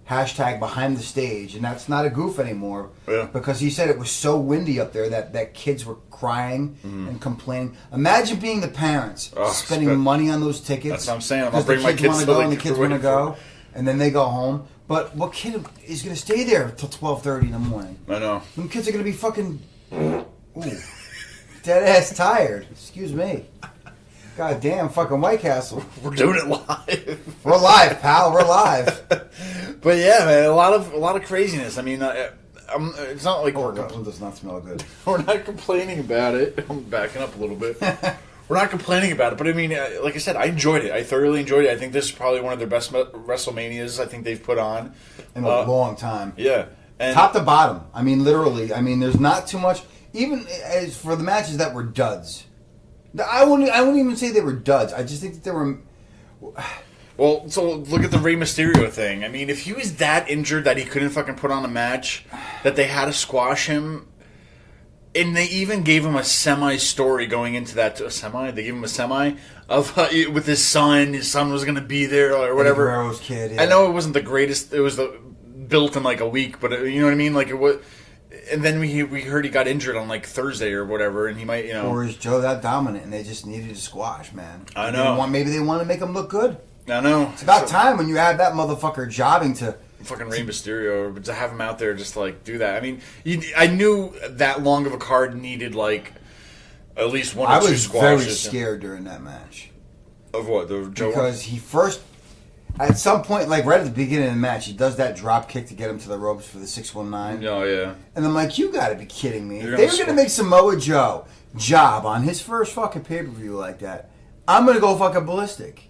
Hashtag behind the stage, and that's not a goof anymore. Yeah. Because he said it was so windy up there that kids were crying and complaining. Imagine being the parents spending money on those tickets. That's what I'm saying. I'm gonna bring my kids to go, and the kids want to go, and then they go home. But what kid is going to stay there till 12:30 in the morning? I know. Them kids are going to be fucking dead ass tired. Excuse me. God damn, fucking White Castle. We're doing it live. We're live, pal. We're live. But yeah, man, a lot of craziness. I mean, it's not like it does not smell good. We're not complaining about it. I'm backing up a little bit. We're not complaining about it, but I mean, like I said, I enjoyed it. I thoroughly enjoyed it. I think this is probably one of their best WrestleManias I think they've put on in a long time. Yeah, and top to bottom. I mean, literally. I mean, there's not too much. Even as for the matches that were duds. I wouldn't even say they were duds. I just think that they were. Well, so look at the Rey Mysterio thing. I mean, if he was that injured that he couldn't fucking put on a match, that they had to squash him, and they even gave him a semi-story going into that. A semi? They gave him a semi of with his son. His son was going to be there or whatever. Guerrero's kid. Yeah. I know it wasn't the greatest. It was built in like a week, but you know what I mean? Like it was. And then we heard he got injured on like Thursday or whatever, and he might, you know. Or is Joe that dominant and they just needed to squash, man? I know. Maybe they want to make him look good. I know. It's about time when you have that motherfucker jobbing to fucking Rey Mysterio, but to have him out there just like do that. I mean, I knew that long of a card needed like at least one or two squashes. I was very scared during that match. Of what? The Joe? Because he first, at some point, like right at the beginning of the match, he does that drop kick to get him to the ropes for the 619. Oh yeah. And I'm like, you got to be kidding me! If they were gonna make Samoa Joe job on his first fucking pay-per-view like that, I'm gonna go fucking ballistic.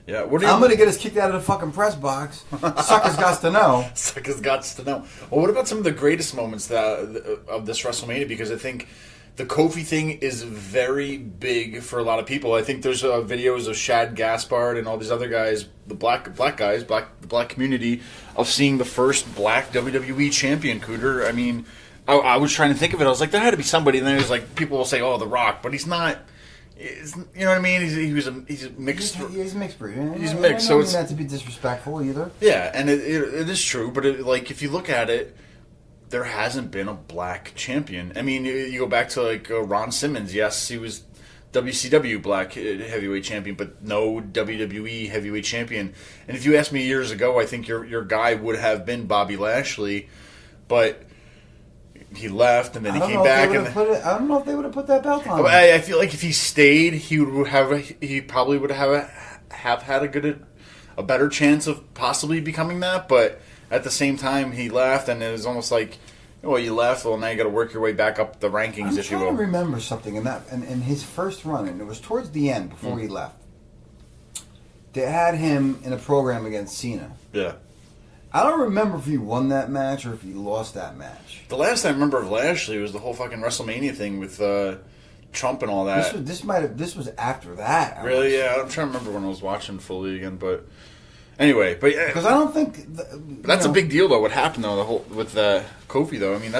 Yeah, I'm gonna get us kicked out of the fucking press box. Suckers got to know. Suckers got to know. Well, what about some of the greatest moments of this WrestleMania? Because I think the Kofi thing is very big for a lot of people. I think there's videos of Shad Gaspard and all these other guys, the black guys, the black community, of seeing the first black WWE champion. Cooter. I mean, I was trying to think of it. I was like, there had to be somebody. And then there's like people will say, "Oh, The Rock," but he's not. You know what I mean? He's a mixed. He's mixed breed. He's mixed, I don't so mean it's that to be disrespectful either. Yeah, and it is true. But like, if you look at it, there hasn't been a black champion. I mean, you go back to like Ron Simmons. Yes, he was WCW black heavyweight champion, but no WWE heavyweight champion. And if you asked me years ago, I think your guy would have been Bobby Lashley, but he left and then he came back. I don't know if they would have put that belt on him. I feel like if he stayed, he probably would have had a better chance of possibly becoming that. But at the same time, he left, and it was almost like, well, you left. Well, now you got to work your way back up the rankings, if you will. I'm trying to remember something in his first run, and it was towards the end before he left. They had him in a program against Cena. Yeah. I don't remember if he won that match or if he lost that match. The last I remember of Lashley was the whole fucking WrestleMania thing with Trump and all that. This was after that. Really? Yeah, I'm trying to remember when I was watching fully again, but anyway, but yeah, because I don't think that's a big deal though. What happened though, with Kofi though? I mean,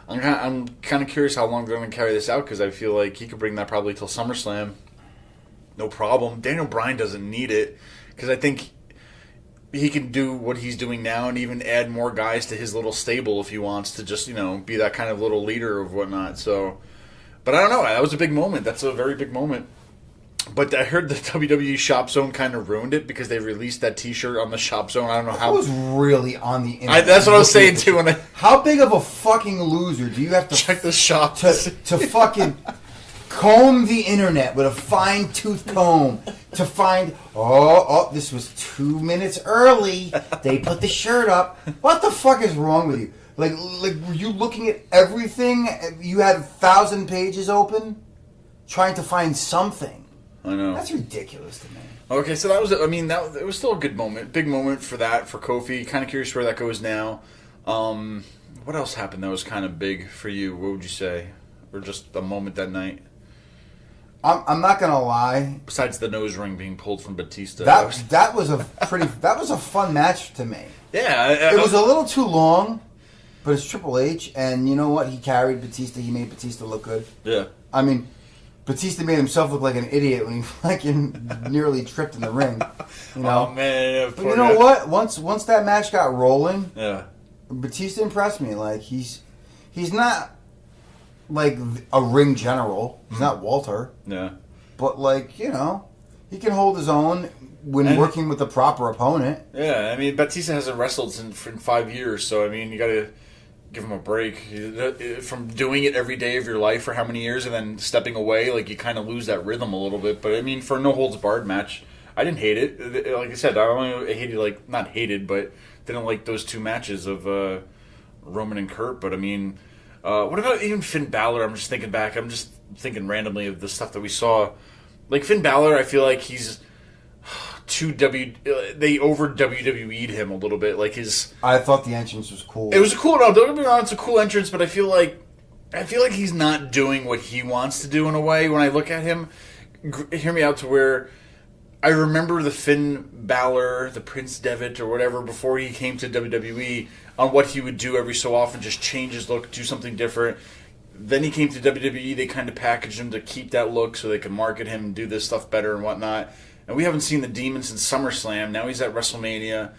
I'm kind of curious how long they're going to carry this out because I feel like he could bring that probably till SummerSlam, no problem. Daniel Bryan doesn't need it because I think he can do what he's doing now and even add more guys to his little stable if he wants to just, be that kind of little leader of whatnot. So, but I don't know. That was a big moment. That's a very big moment. But I heard the WWE Shop Zone kind of ruined it because they released that T-shirt on the Shop Zone. I don't know how. It was really on the internet. That's what I was saying too. How big of a fucking loser do you have to check the shop to fucking comb the internet with a fine-tooth comb to find, this was 2 minutes early. They put the shirt up. What the fuck is wrong with you? Like were you looking at everything? You had 1,000 pages open trying to find something. I know. That's ridiculous to me. Okay, so it was still a good moment. Big moment for Kofi. Kind of curious where that goes now. What else happened that was kind of big for you? What would you say? Or just a moment that night? I'm not gonna lie. Besides the nose ring being pulled from Batista, that was a fun match to me. Yeah, it was a little too long, but it's Triple H, and you know what? He carried Batista. He made Batista look good. Yeah, I mean, Batista made himself look like an idiot when he fucking nearly tripped in the ring. You know? Oh man! But you know what? Once that match got rolling, yeah, Batista impressed me. Like he's not like a ring general. He's not Walter. Yeah. But he can hold his own when working with the proper opponent. Yeah, I mean, Batista hasn't wrestled in 5 years, so I mean, you got to give him a break from doing it every day of your life for how many years, and then stepping away. Like you kind of lose that rhythm a little bit. But I mean, for a no holds barred match, I didn't hate it. Like I said, I only hated not hated, but didn't like those two matches of Roman and Kurt. But I mean. What about even Finn Balor? I'm just thinking back. I'm just thinking randomly of the stuff that we saw. Like Finn Balor, I feel like he's they over WWE'd him a little bit. I thought the entrance was cool. It was a cool. No, don't get me wrong. It's a cool entrance, but I feel like he's not doing what he wants to do in a way. When I look at him, hear me out to where I remember the Finn Balor, the Prince Devitt, or whatever, before he came to WWE, on what he would do every so often, just change his look, do something different. Then he came to WWE, they kind of packaged him to keep that look so they could market him and do this stuff better and whatnot. And we haven't seen the Demon since SummerSlam. Now he's at WrestleMania.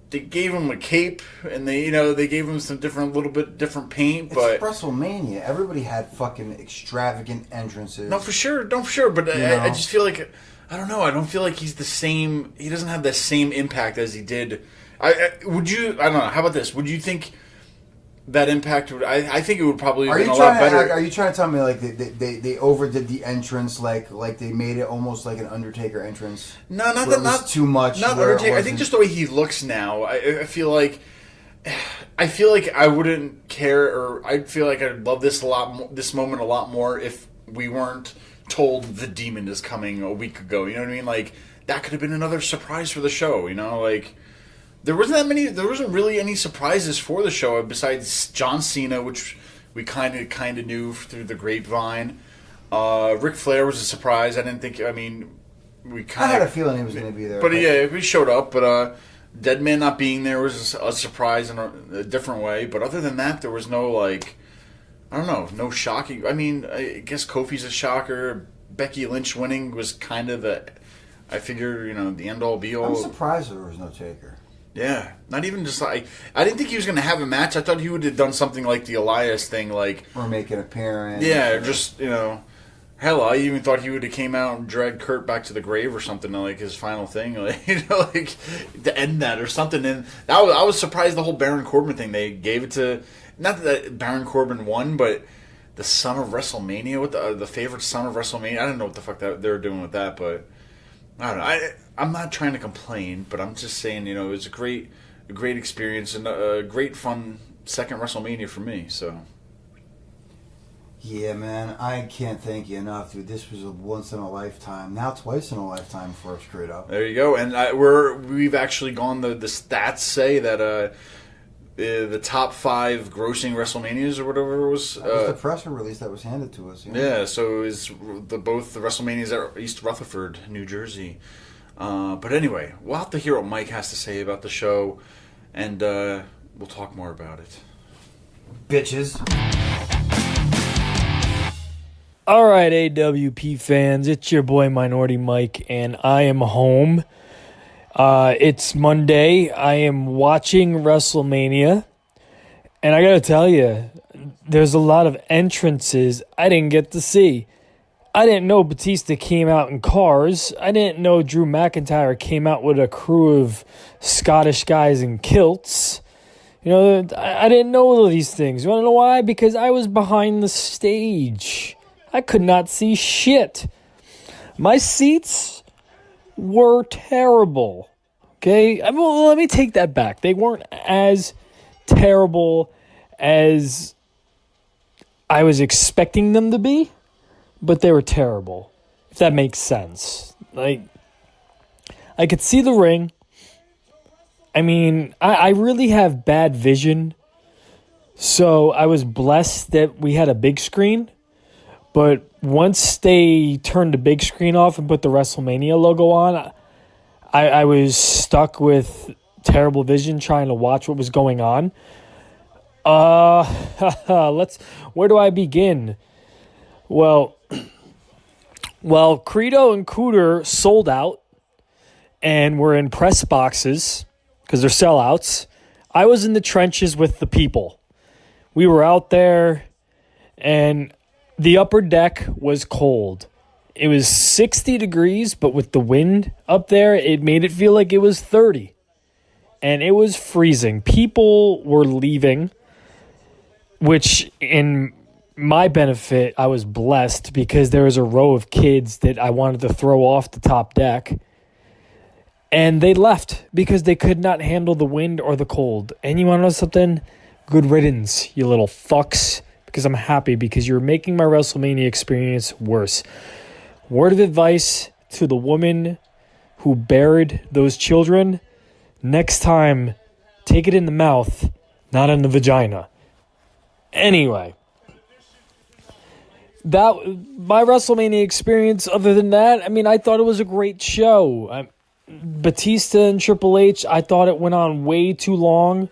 They gave him a cape, and they gave him some little bit different paint. But it's WrestleMania. Everybody had fucking extravagant entrances. No, for sure. But I just feel like, I don't know. I don't feel like he's the same. He doesn't have the same impact as he did. I don't know. How about this? Would you think that impact would? I think it would probably have been a lot better. Are you trying to tell me like they overdid the entrance, like they made it almost like an Undertaker entrance? No, not too much. Not Undertaker. I think just the way he looks now. I feel like I wouldn't care, or I feel like I'd love this moment a lot more if we weren't told the Demon is coming a week ago. You know what I mean? Like that could have been another surprise for the show. You know, like. There wasn't really any surprises for the show besides John Cena, which we kind of knew through the grapevine. Ric Flair was a surprise. I didn't think. I mean, I had a feeling he was going to be there. But yeah, he showed up. But Dead Man not being there was a surprise in a different way. But other than that, there was no no shocking. I mean, I guess Kofi's a shocker. Becky Lynch winning was kind of I figured, the end all be all. I'm surprised there was no Taker. Yeah, not even just like I didn't think he was going to have a match. I thought he would have done something like the Elias thing, or make an appearance. Yeah, or just hell, I even thought he would have came out and dragged Kurt back to the grave or something, like his final thing, like to end that or something. And I was surprised the whole Baron Corbin thing. They gave it to not that Baron Corbin won, but the son of WrestleMania, with the favorite son of WrestleMania. I don't know what the fuck they were doing with that, but. I don't know. I'm not trying to complain, but I'm just saying, it was a great experience and a great fun second WrestleMania for me. So. Yeah, man, I can't thank you enough, dude. This was a once in a lifetime, now twice in a lifetime for us, straight up. There you go, and we've actually gone. The stats say that the top 5 grossing WrestleManias or whatever it was. That was the presser release that was handed to us. Yeah, so it was both the WrestleManias at East Rutherford, New Jersey. But anyway, we'll have to hear what Mike has to say about the show, and we'll talk more about it. Bitches. All right, AWP fans, it's your boy Minority Mike, and I am home. It's Monday. I am watching WrestleMania, and I gotta tell you, there's a lot of entrances I didn't get to see. I didn't know Batista came out in cars. I didn't know Drew McIntyre came out with a crew of Scottish guys in kilts. I didn't know all of these things. You want to know why? Because I was behind the stage. I could not see shit. My seats were terrible. Okay? Well, let me take that back. They weren't as terrible as I was expecting them to be, but they were terrible, if that makes sense. Like, I could see the ring. I mean, I really have bad vision, so I was blessed that we had a big screen. But once they turned the big screen off and put the WrestleMania logo on, I was stuck with terrible vision trying to watch what was going on. Where do I begin? Well, Credo and Cooter sold out and were in press boxes because they're sellouts. I was in the trenches with the people. We were out there, and the upper deck was cold. It was 60 degrees, but with the wind up there, it made it feel like it was 30. And it was freezing. People were leaving, which in my benefit, I was blessed because there was a row of kids that I wanted to throw off the top deck. And they left because they could not handle the wind or the cold. And you want to know something? Good riddance, you little fucks. Because I'm happy because you're making my WrestleMania experience worse. Word of advice to the woman who buried those children: next time, take it in the mouth, not in the vagina. Anyway, my WrestleMania experience, other than that, I mean, I thought it was a great show. Batista and Triple H, I thought it went on way too long.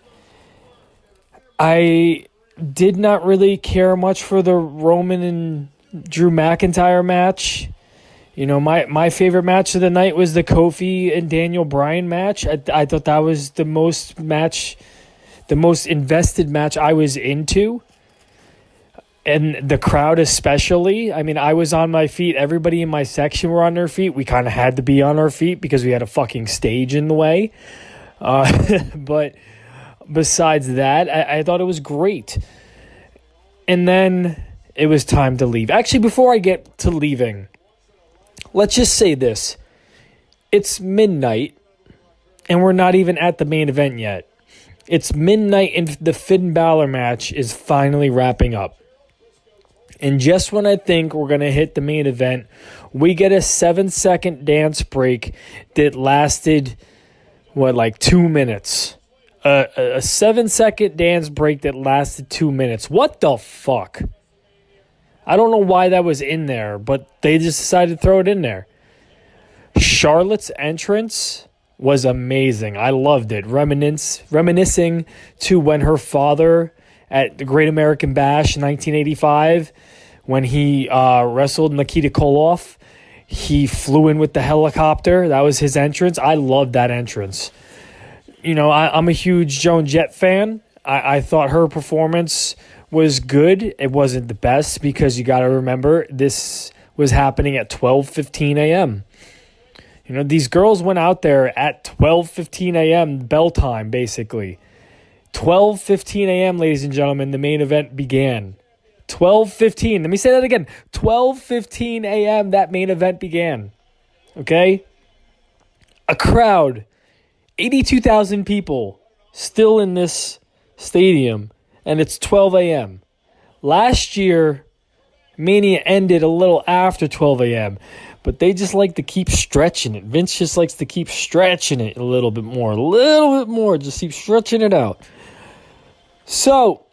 I did not really care much for the Roman and Drew McIntyre match. You know, my favorite match of the night was the Kofi and Daniel Bryan match. I thought that was the most invested match I was into. And the crowd especially. I mean, I was on my feet. Everybody in my section were on their feet. We kind of had to be on our feet because we had a fucking stage in the way. But besides that, I thought it was great. And then it was time to leave. Actually, before I get to leaving, let's just say this. It's midnight, and we're not even at the main event yet. It's midnight, and the Finn Balor match is finally wrapping up. And just when I think we're going to hit the main event, we get a 7-second dance break that lasted, 2 minutes? A 7-second dance break that lasted 2 minutes. What the fuck? I don't know why that was in there, but they just decided to throw it in there. Charlotte's entrance was amazing. I loved it. Reminiscing to when her father at the Great American Bash in 1985, when he wrestled Nikita Koloff, he flew in with the helicopter. That was his entrance. I loved that entrance. You know, I'm a huge Joan Jett fan. I thought her performance was good. It wasn't the best because you got to remember this was happening at 12:15 a.m. You know, these girls went out there at 12:15 a.m. bell time, basically. 12:15 a.m., ladies and gentlemen, the main event began. 12:15. Let me say that again. 12:15 a.m., that main event began. Okay? A crowd, 82,000 people still in this stadium, and it's 12 a.m. Last year, Mania ended a little after 12 a.m., but they just like to keep stretching it. Vince just likes to keep stretching it a little bit more, just keep stretching it out. So,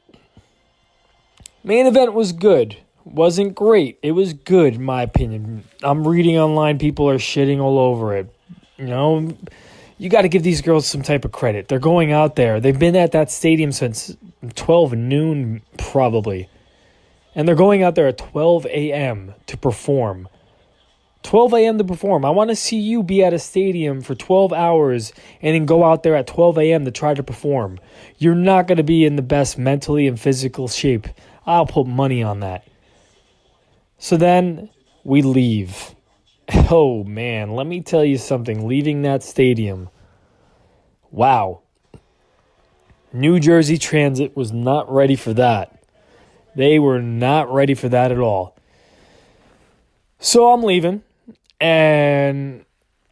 main event was good. Wasn't great. It was good, in my opinion. I'm reading online, people are shitting all over it. You know, you got to give these girls some type of credit. They're going out there. They've been at that stadium since 12 noon, probably. And they're going out there at 12 a.m. to perform. 12 a.m. to perform. I want to see you be at a stadium for 12 hours and then go out there at 12 a.m. to try to perform. You're not going to be in the best mentally and physical shape. I'll put money on that. So then we leave. Oh, man, let me tell you something. Leaving that stadium. Wow. New Jersey Transit was not ready for that. They were not ready for that at all. So I'm leaving. And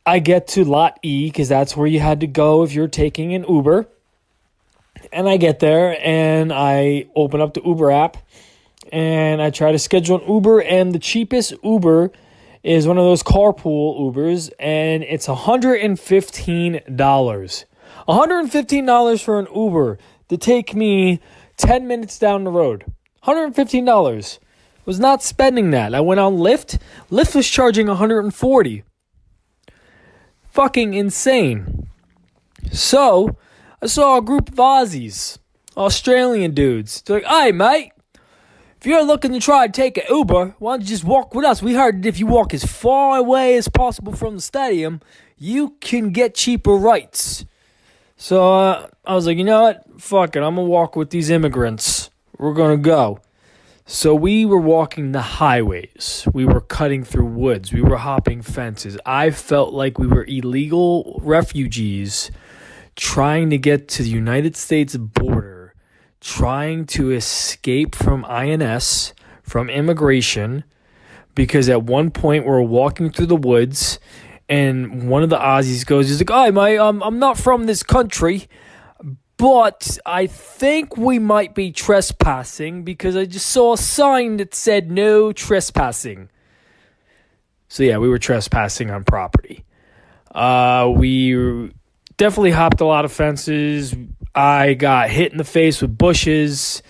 I get to Lot E because that's where you had to go if you're taking an Uber. And I get there and I open up the Uber app and I try to schedule an Uber. And the cheapest Uber is one of those carpool Ubers, and it's $115. $115 for an Uber to take me 10 minutes down the road. $115. Was not spending that. I went on Lyft. Lyft was charging $140. Fucking insane. So, I saw a group of Aussies, Australian dudes. They're like, "Hey, mate, if you're looking to try to take an Uber, why don't you just walk with us? We heard that if you walk as far away as possible from the stadium, you can get cheaper rates." So, I was like, you know what? Fuck it. I'm going to walk with these immigrants. We're going to go. So we were walking the highways. We were cutting through woods. We were hopping fences. I felt like we were illegal refugees trying to get to the United States border, trying to escape from INS, from immigration, because at one point we were walking through the woods and one of the Aussies goes, he's like, "Hi, mate, I'm not from this country, but I think we might be trespassing because I just saw a sign that said no trespassing." So yeah, we were trespassing on property. We definitely hopped a lot of fences. I got hit in the face with bushes.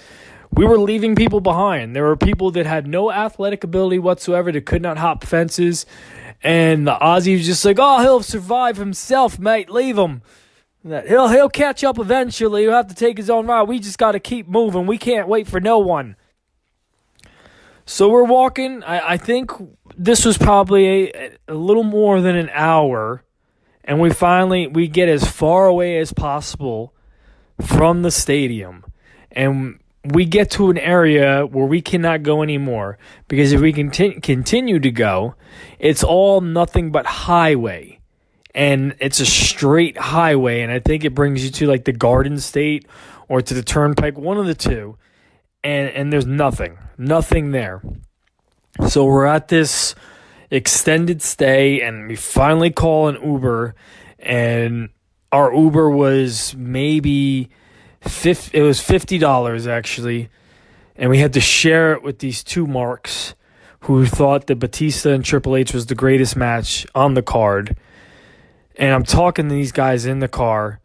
we were leaving people behind. There were people that had no athletic ability whatsoever, that could not hop fences. And the Aussie was just like, oh, he'll survive himself, mate. Leave him. He'll catch up eventually. He'll have to take his own ride. We just got to keep moving. We can't wait for no one. So we're walking. I think this was probably a little more than an hour. And we get as far away as possible from the stadium. And we get to an area where we cannot go anymore. Because if we continue to go, it's all nothing but highway. And it's a straight highway. And I think it brings you to like the Garden State or to the Turnpike, one of the two. And there's nothing there. So we're at this extended stay, and we finally call an Uber, and our Uber was maybe $50 actually, and we had to share it with these two marks who thought that Batista and Triple H was the greatest match on the card. And I'm talking to these guys in the car,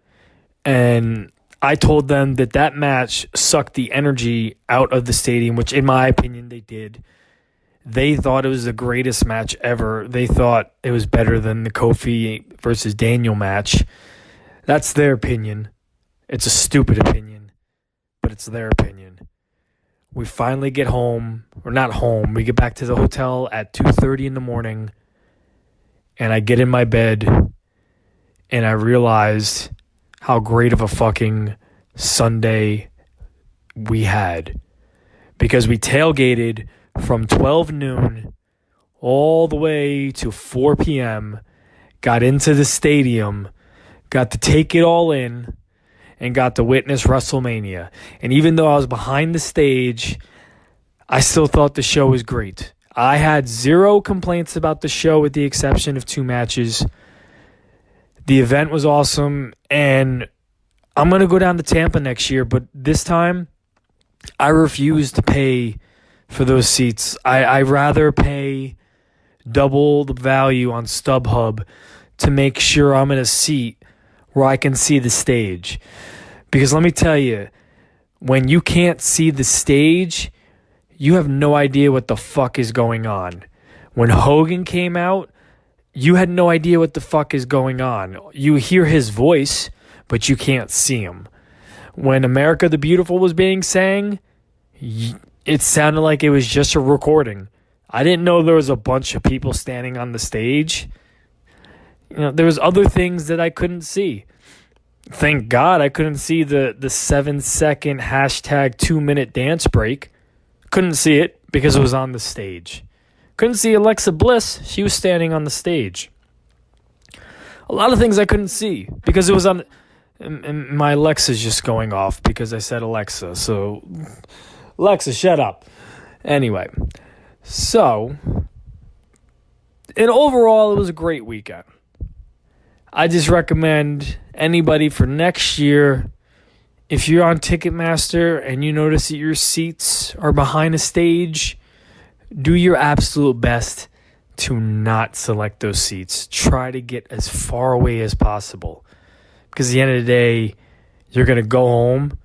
and I told them that match sucked the energy out of the stadium, which in my opinion they did. They thought it was the greatest match ever. They thought it was better than the Kofi versus Daniel match. That's their opinion. It's a stupid opinion, but it's their opinion. We finally get home, or not home. We get back to the hotel at 2:30 in the morning, and I get in my bed, and I realized how great of a fucking Sunday we had. Because we tailgated from 12 noon all the way to 4 p.m., got into the stadium, got to take it all in, and got to witness WrestleMania. And even though I was behind the stage, I still thought the show was great. I had zero complaints about the show with the exception of 2 matches. The event was awesome, and I'm going to go down to Tampa next year, but this time I refuse to pay for those seats. I'd rather pay double the value on StubHub to make sure I'm in a seat where I can see the stage. Because let me tell you, when you can't see the stage, you have no idea what the fuck is going on. When Hogan came out, you had no idea what the fuck is going on. You hear his voice, but you can't see him. When America the Beautiful was being sang, it sounded like it was just a recording. I didn't know there was a bunch of people standing on the stage. You know, there was other things that I couldn't see. Thank God I couldn't see the 7-second hashtag 2-minute dance break. Couldn't see it because it was on the stage. Couldn't see Alexa Bliss. She was standing on the stage. A lot of things I couldn't see because it was on... And my Alexa's just going off because I said Alexa. So, Alexa, shut up. Anyway, so... And overall, it was a great weekend. I just recommend anybody for next year, if you're on Ticketmaster and you notice that your seats are behind a stage, do your absolute best to not select those seats. Try to get as far away as possible. Because at the end of the day, you're going to go home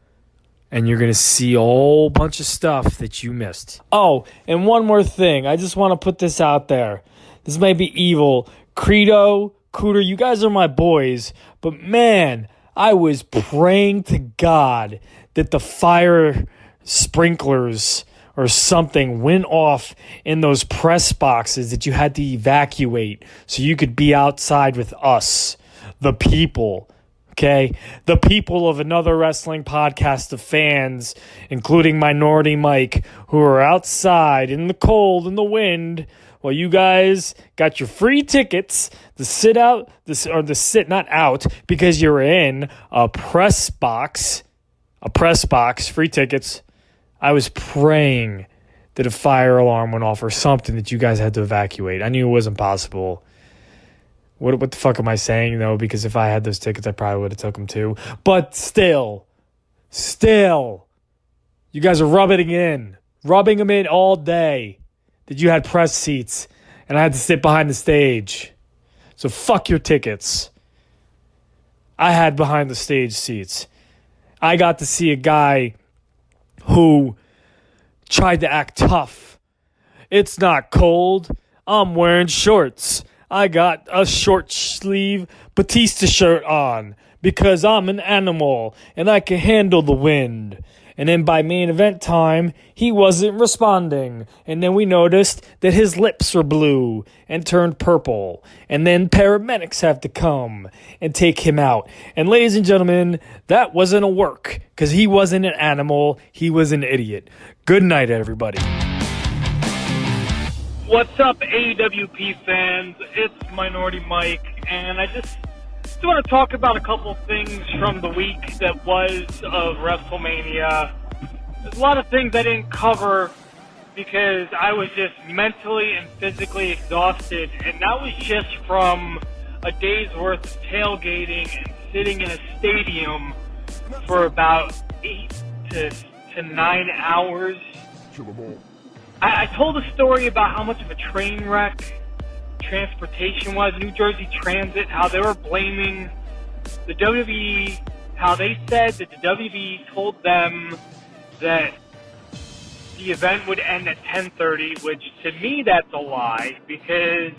and you're going to see a whole bunch of stuff that you missed. Oh, and one more thing. I just want to put this out there. This might be evil. Credo, Cooter, you guys are my boys. But man, I was praying to God that the fire sprinklers or something went off in those press boxes that you had to evacuate so you could be outside with us, the people. Okay, the people of another wrestling podcast of fans, including Minority Mike, who are outside in the cold and the wind while you guys got your free tickets to sit out, not out, because you're in a press box, free tickets. I was praying that a fire alarm went off or something that you guys had to evacuate. I knew it wasn't possible. What the fuck am I saying, though? Because if I had those tickets, I probably would have took them, too. But still, you guys are rubbing them in all day that you had press seats, and I had to sit behind the stage. So fuck your tickets. I had behind the stage seats. I got to see a guy who tried to act tough. It's not cold. I'm wearing shorts. I got a short sleeve Batista shirt on because I'm an animal and I can handle the wind. And then by main event time, he wasn't responding. And then we noticed that his lips were blue and turned purple. And then paramedics have to come and take him out. And ladies and gentlemen, that wasn't a work because he wasn't an animal. He was an idiot. Good night, everybody. What's up, AWP fans? It's Minority Mike, and I just want to talk about a couple things from the week that was of WrestleMania. There's a lot of things I didn't cover because I was just mentally and physically exhausted, and that was just from a day's worth of tailgating and sitting in a stadium for about 8 to 9 hours. I told a story about how much of a train wreck transportation was, New Jersey Transit, how they were blaming the WWE, how they said that the WWE told them that the event would end at 10:30, which to me that's a lie, because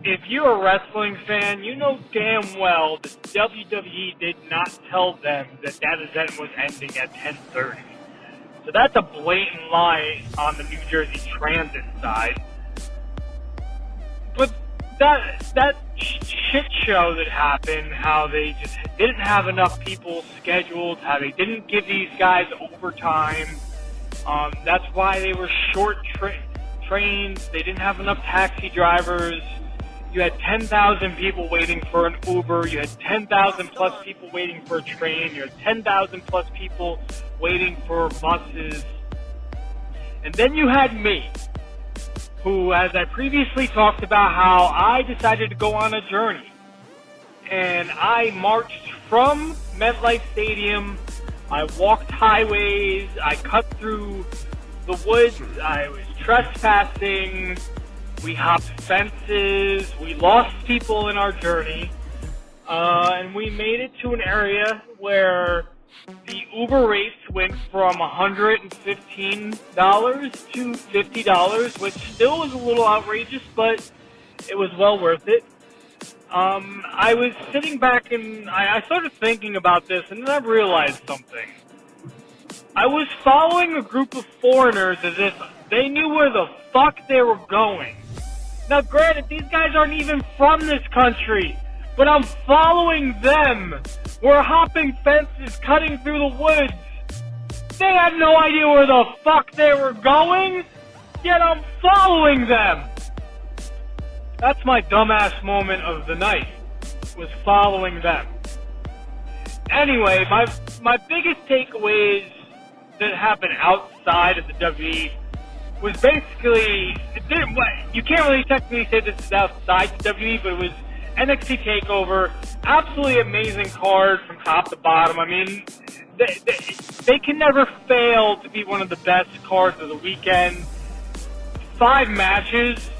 if you're a wrestling fan, you know damn well that WWE did not tell them that that event was ending at 10:30. So that's a blatant lie on the New Jersey Transit side. But that shit show that happened, how they just didn't have enough people scheduled, how they didn't give these guys overtime. That's why they were short trains. They didn't have enough taxi drivers. You had 10,000 people waiting for an Uber. You had 10,000 plus people waiting for a train. You had 10,000 plus people waiting for buses. And then you had me, who, as I previously talked about, how I decided to go on a journey. And I marched from MetLife Stadium. I walked highways. I cut through the woods. I was trespassing. We hopped fences. We lost people in our journey. And we made it to an area where the Uber rates went from $115 to $50, which still was a little outrageous, but it was well worth it. I was sitting back and I started thinking about this, and then I realized something. I was following a group of foreigners as if they knew where the fuck they were going. Now, granted, these guys aren't even from this country, but I'm following them. We're hopping fences, cutting through the woods. They had no idea where the fuck they were going, yet I'm following them. That's my dumbass moment of the night, was following them. Anyway, my biggest takeaways that happened outside of the WWE was basically, you can't really technically say this is outside the WWE, but it was NXT TakeOver. Absolutely amazing card from top to bottom. I mean, they can never fail to be one of the best cards of the weekend. 5 matches,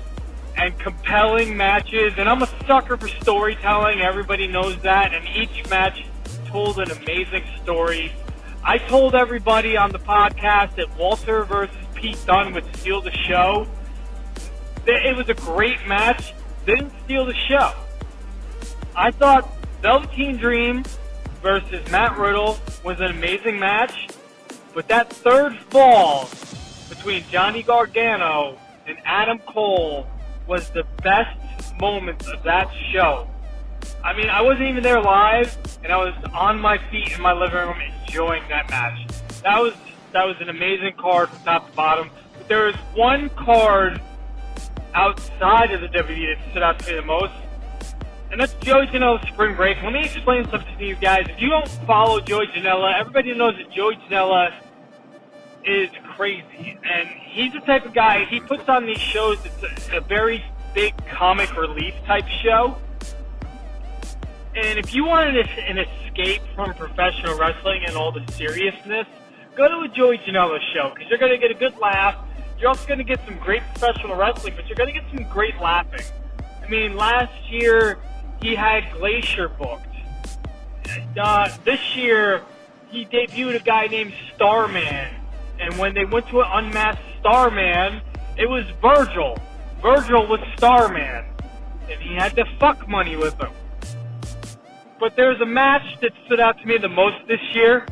and compelling matches, and I'm a sucker for storytelling. Everybody knows that, and each match told an amazing story. I told everybody on the podcast that Walter versus Pete Dunne would steal the show. It was a great match. They didn't steal the show. I thought Velveteen Dream versus Matt Riddle was an amazing match, but that third fall between Johnny Gargano and Adam Cole was the best moment of that show. I mean, I wasn't even there live, and I was on my feet in my living room enjoying that match. That was an amazing card from top to bottom. But there was one card outside of the WWE that stood out to me the most, and that's Joey Janela's Spring Break. Let me explain something to you guys. If you don't follow Joey Janela, everybody knows that Joey Janela is crazy, and he's the type of guy, he puts on these shows that's a very big comic relief type show. And if you wanted an escape from professional wrestling and all the seriousness, go to a Joey Janela show, because you're going to get a good laugh. You're also going to get some great professional wrestling, but you're going to get some great laughing. I mean, last year he had Glacier booked. This year he debuted a guy named Starman. And when they went to an unmasked Starman, it was Virgil. Virgil was Starman. And he had the fuck money with him. But there's a match that stood out to me the most this year.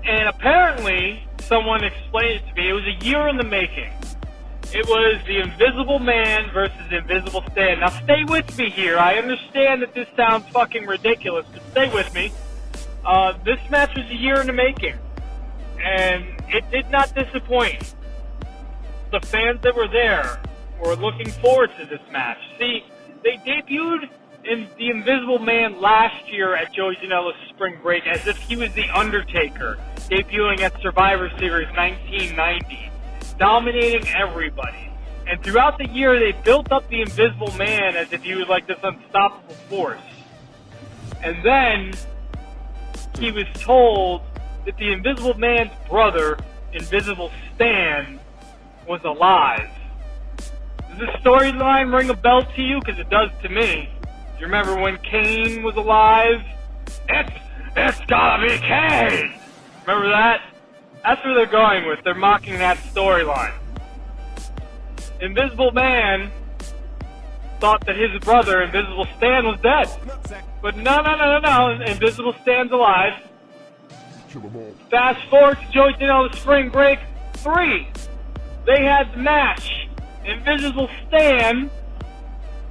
And apparently, someone explained it to me. It was a year in the making. It was the Invisible Man versus the Invisible Stan. Now stay with me here. I understand that this sounds fucking ridiculous, but stay with me. This match was a year in the making. And it did not disappoint. The fans that were there were looking forward to this match. See, they debuted in the Invisible Man last year at Joey Janela's Spring Break as if he was the Undertaker, debuting at Survivor Series 1990, dominating everybody. And throughout the year, they built up the Invisible Man as if he was like this unstoppable force. And then he was told that the Invisible Man's brother, Invisible Stan, was alive. Does this storyline ring a bell to you? Because it does to me. Do you remember when Kane was alive? It's gotta be Kane! Remember that? That's where they're going with. They're mocking that storyline. Invisible Man thought that his brother, Invisible Stan, was dead. But no. Invisible Stan's alive. Fast forward to Joey Janela's Spring Break 3. They had the match. Invisible Stan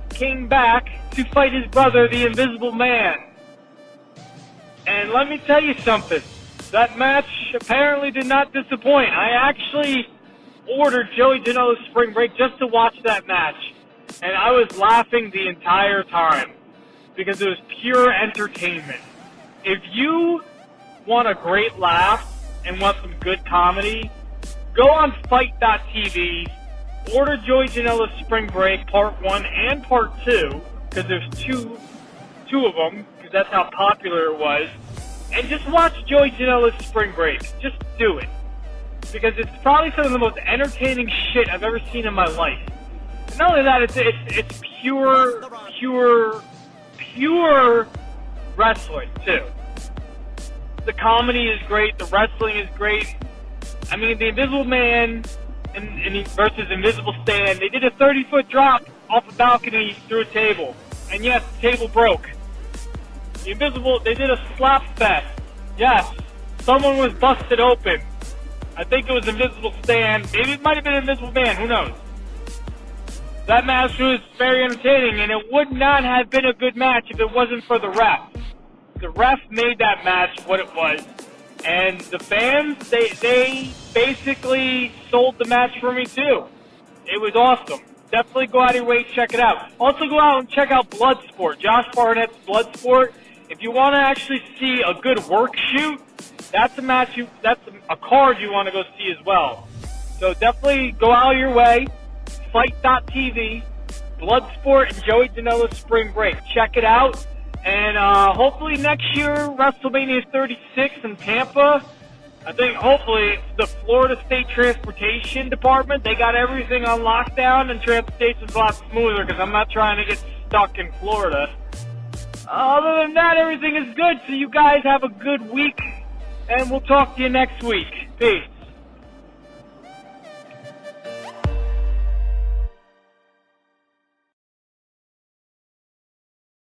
came back to fight his brother, the Invisible Man. And let me tell you something. That match apparently did not disappoint. I actually ordered Joey Janela's Spring Break just to watch that match. And I was laughing the entire time because it was pure entertainment. If you want a great laugh and want some good comedy, go on Fight.tv, order Joey Janela's Spring Break Part 1 and Part 2, because there's two of them, because that's how popular it was, and just watch Joey Janela's Spring Break. Just do it. Because it's probably some of the most entertaining shit I've ever seen in my life. And not only that, it's pure wrestling, too. The comedy is great, the wrestling is great. I mean, the Invisible Man versus Invisible Stan, they did a 30-foot drop off a balcony through a table. And yes, the table broke. They did a slap fest. Yes, someone was busted open. I think it was Invisible Stan. Maybe it might have been Invisible Man, who knows? That match was very entertaining, and it would not have been a good match if it wasn't for the ref. The ref made that match what it was. And the fans, they basically sold the match for me too. It was awesome. Definitely go out of your way, check it out. Also go out and check out Bloodsport, Josh Barnett's Bloodsport. If you want to actually see a good work shoot, that's a card you want to go see as well. So definitely go out of your way. Fight.tv, Bloodsport, and Joey Janela's Spring Break. Check it out. And hopefully next year, WrestleMania 36 in Tampa. I think hopefully the Florida State Transportation Department, they got everything on lockdown and transportation's a lot smoother because I'm not trying to get stuck in Florida. Other than that, everything is good. So you guys have a good week, and we'll talk to you next week. Peace.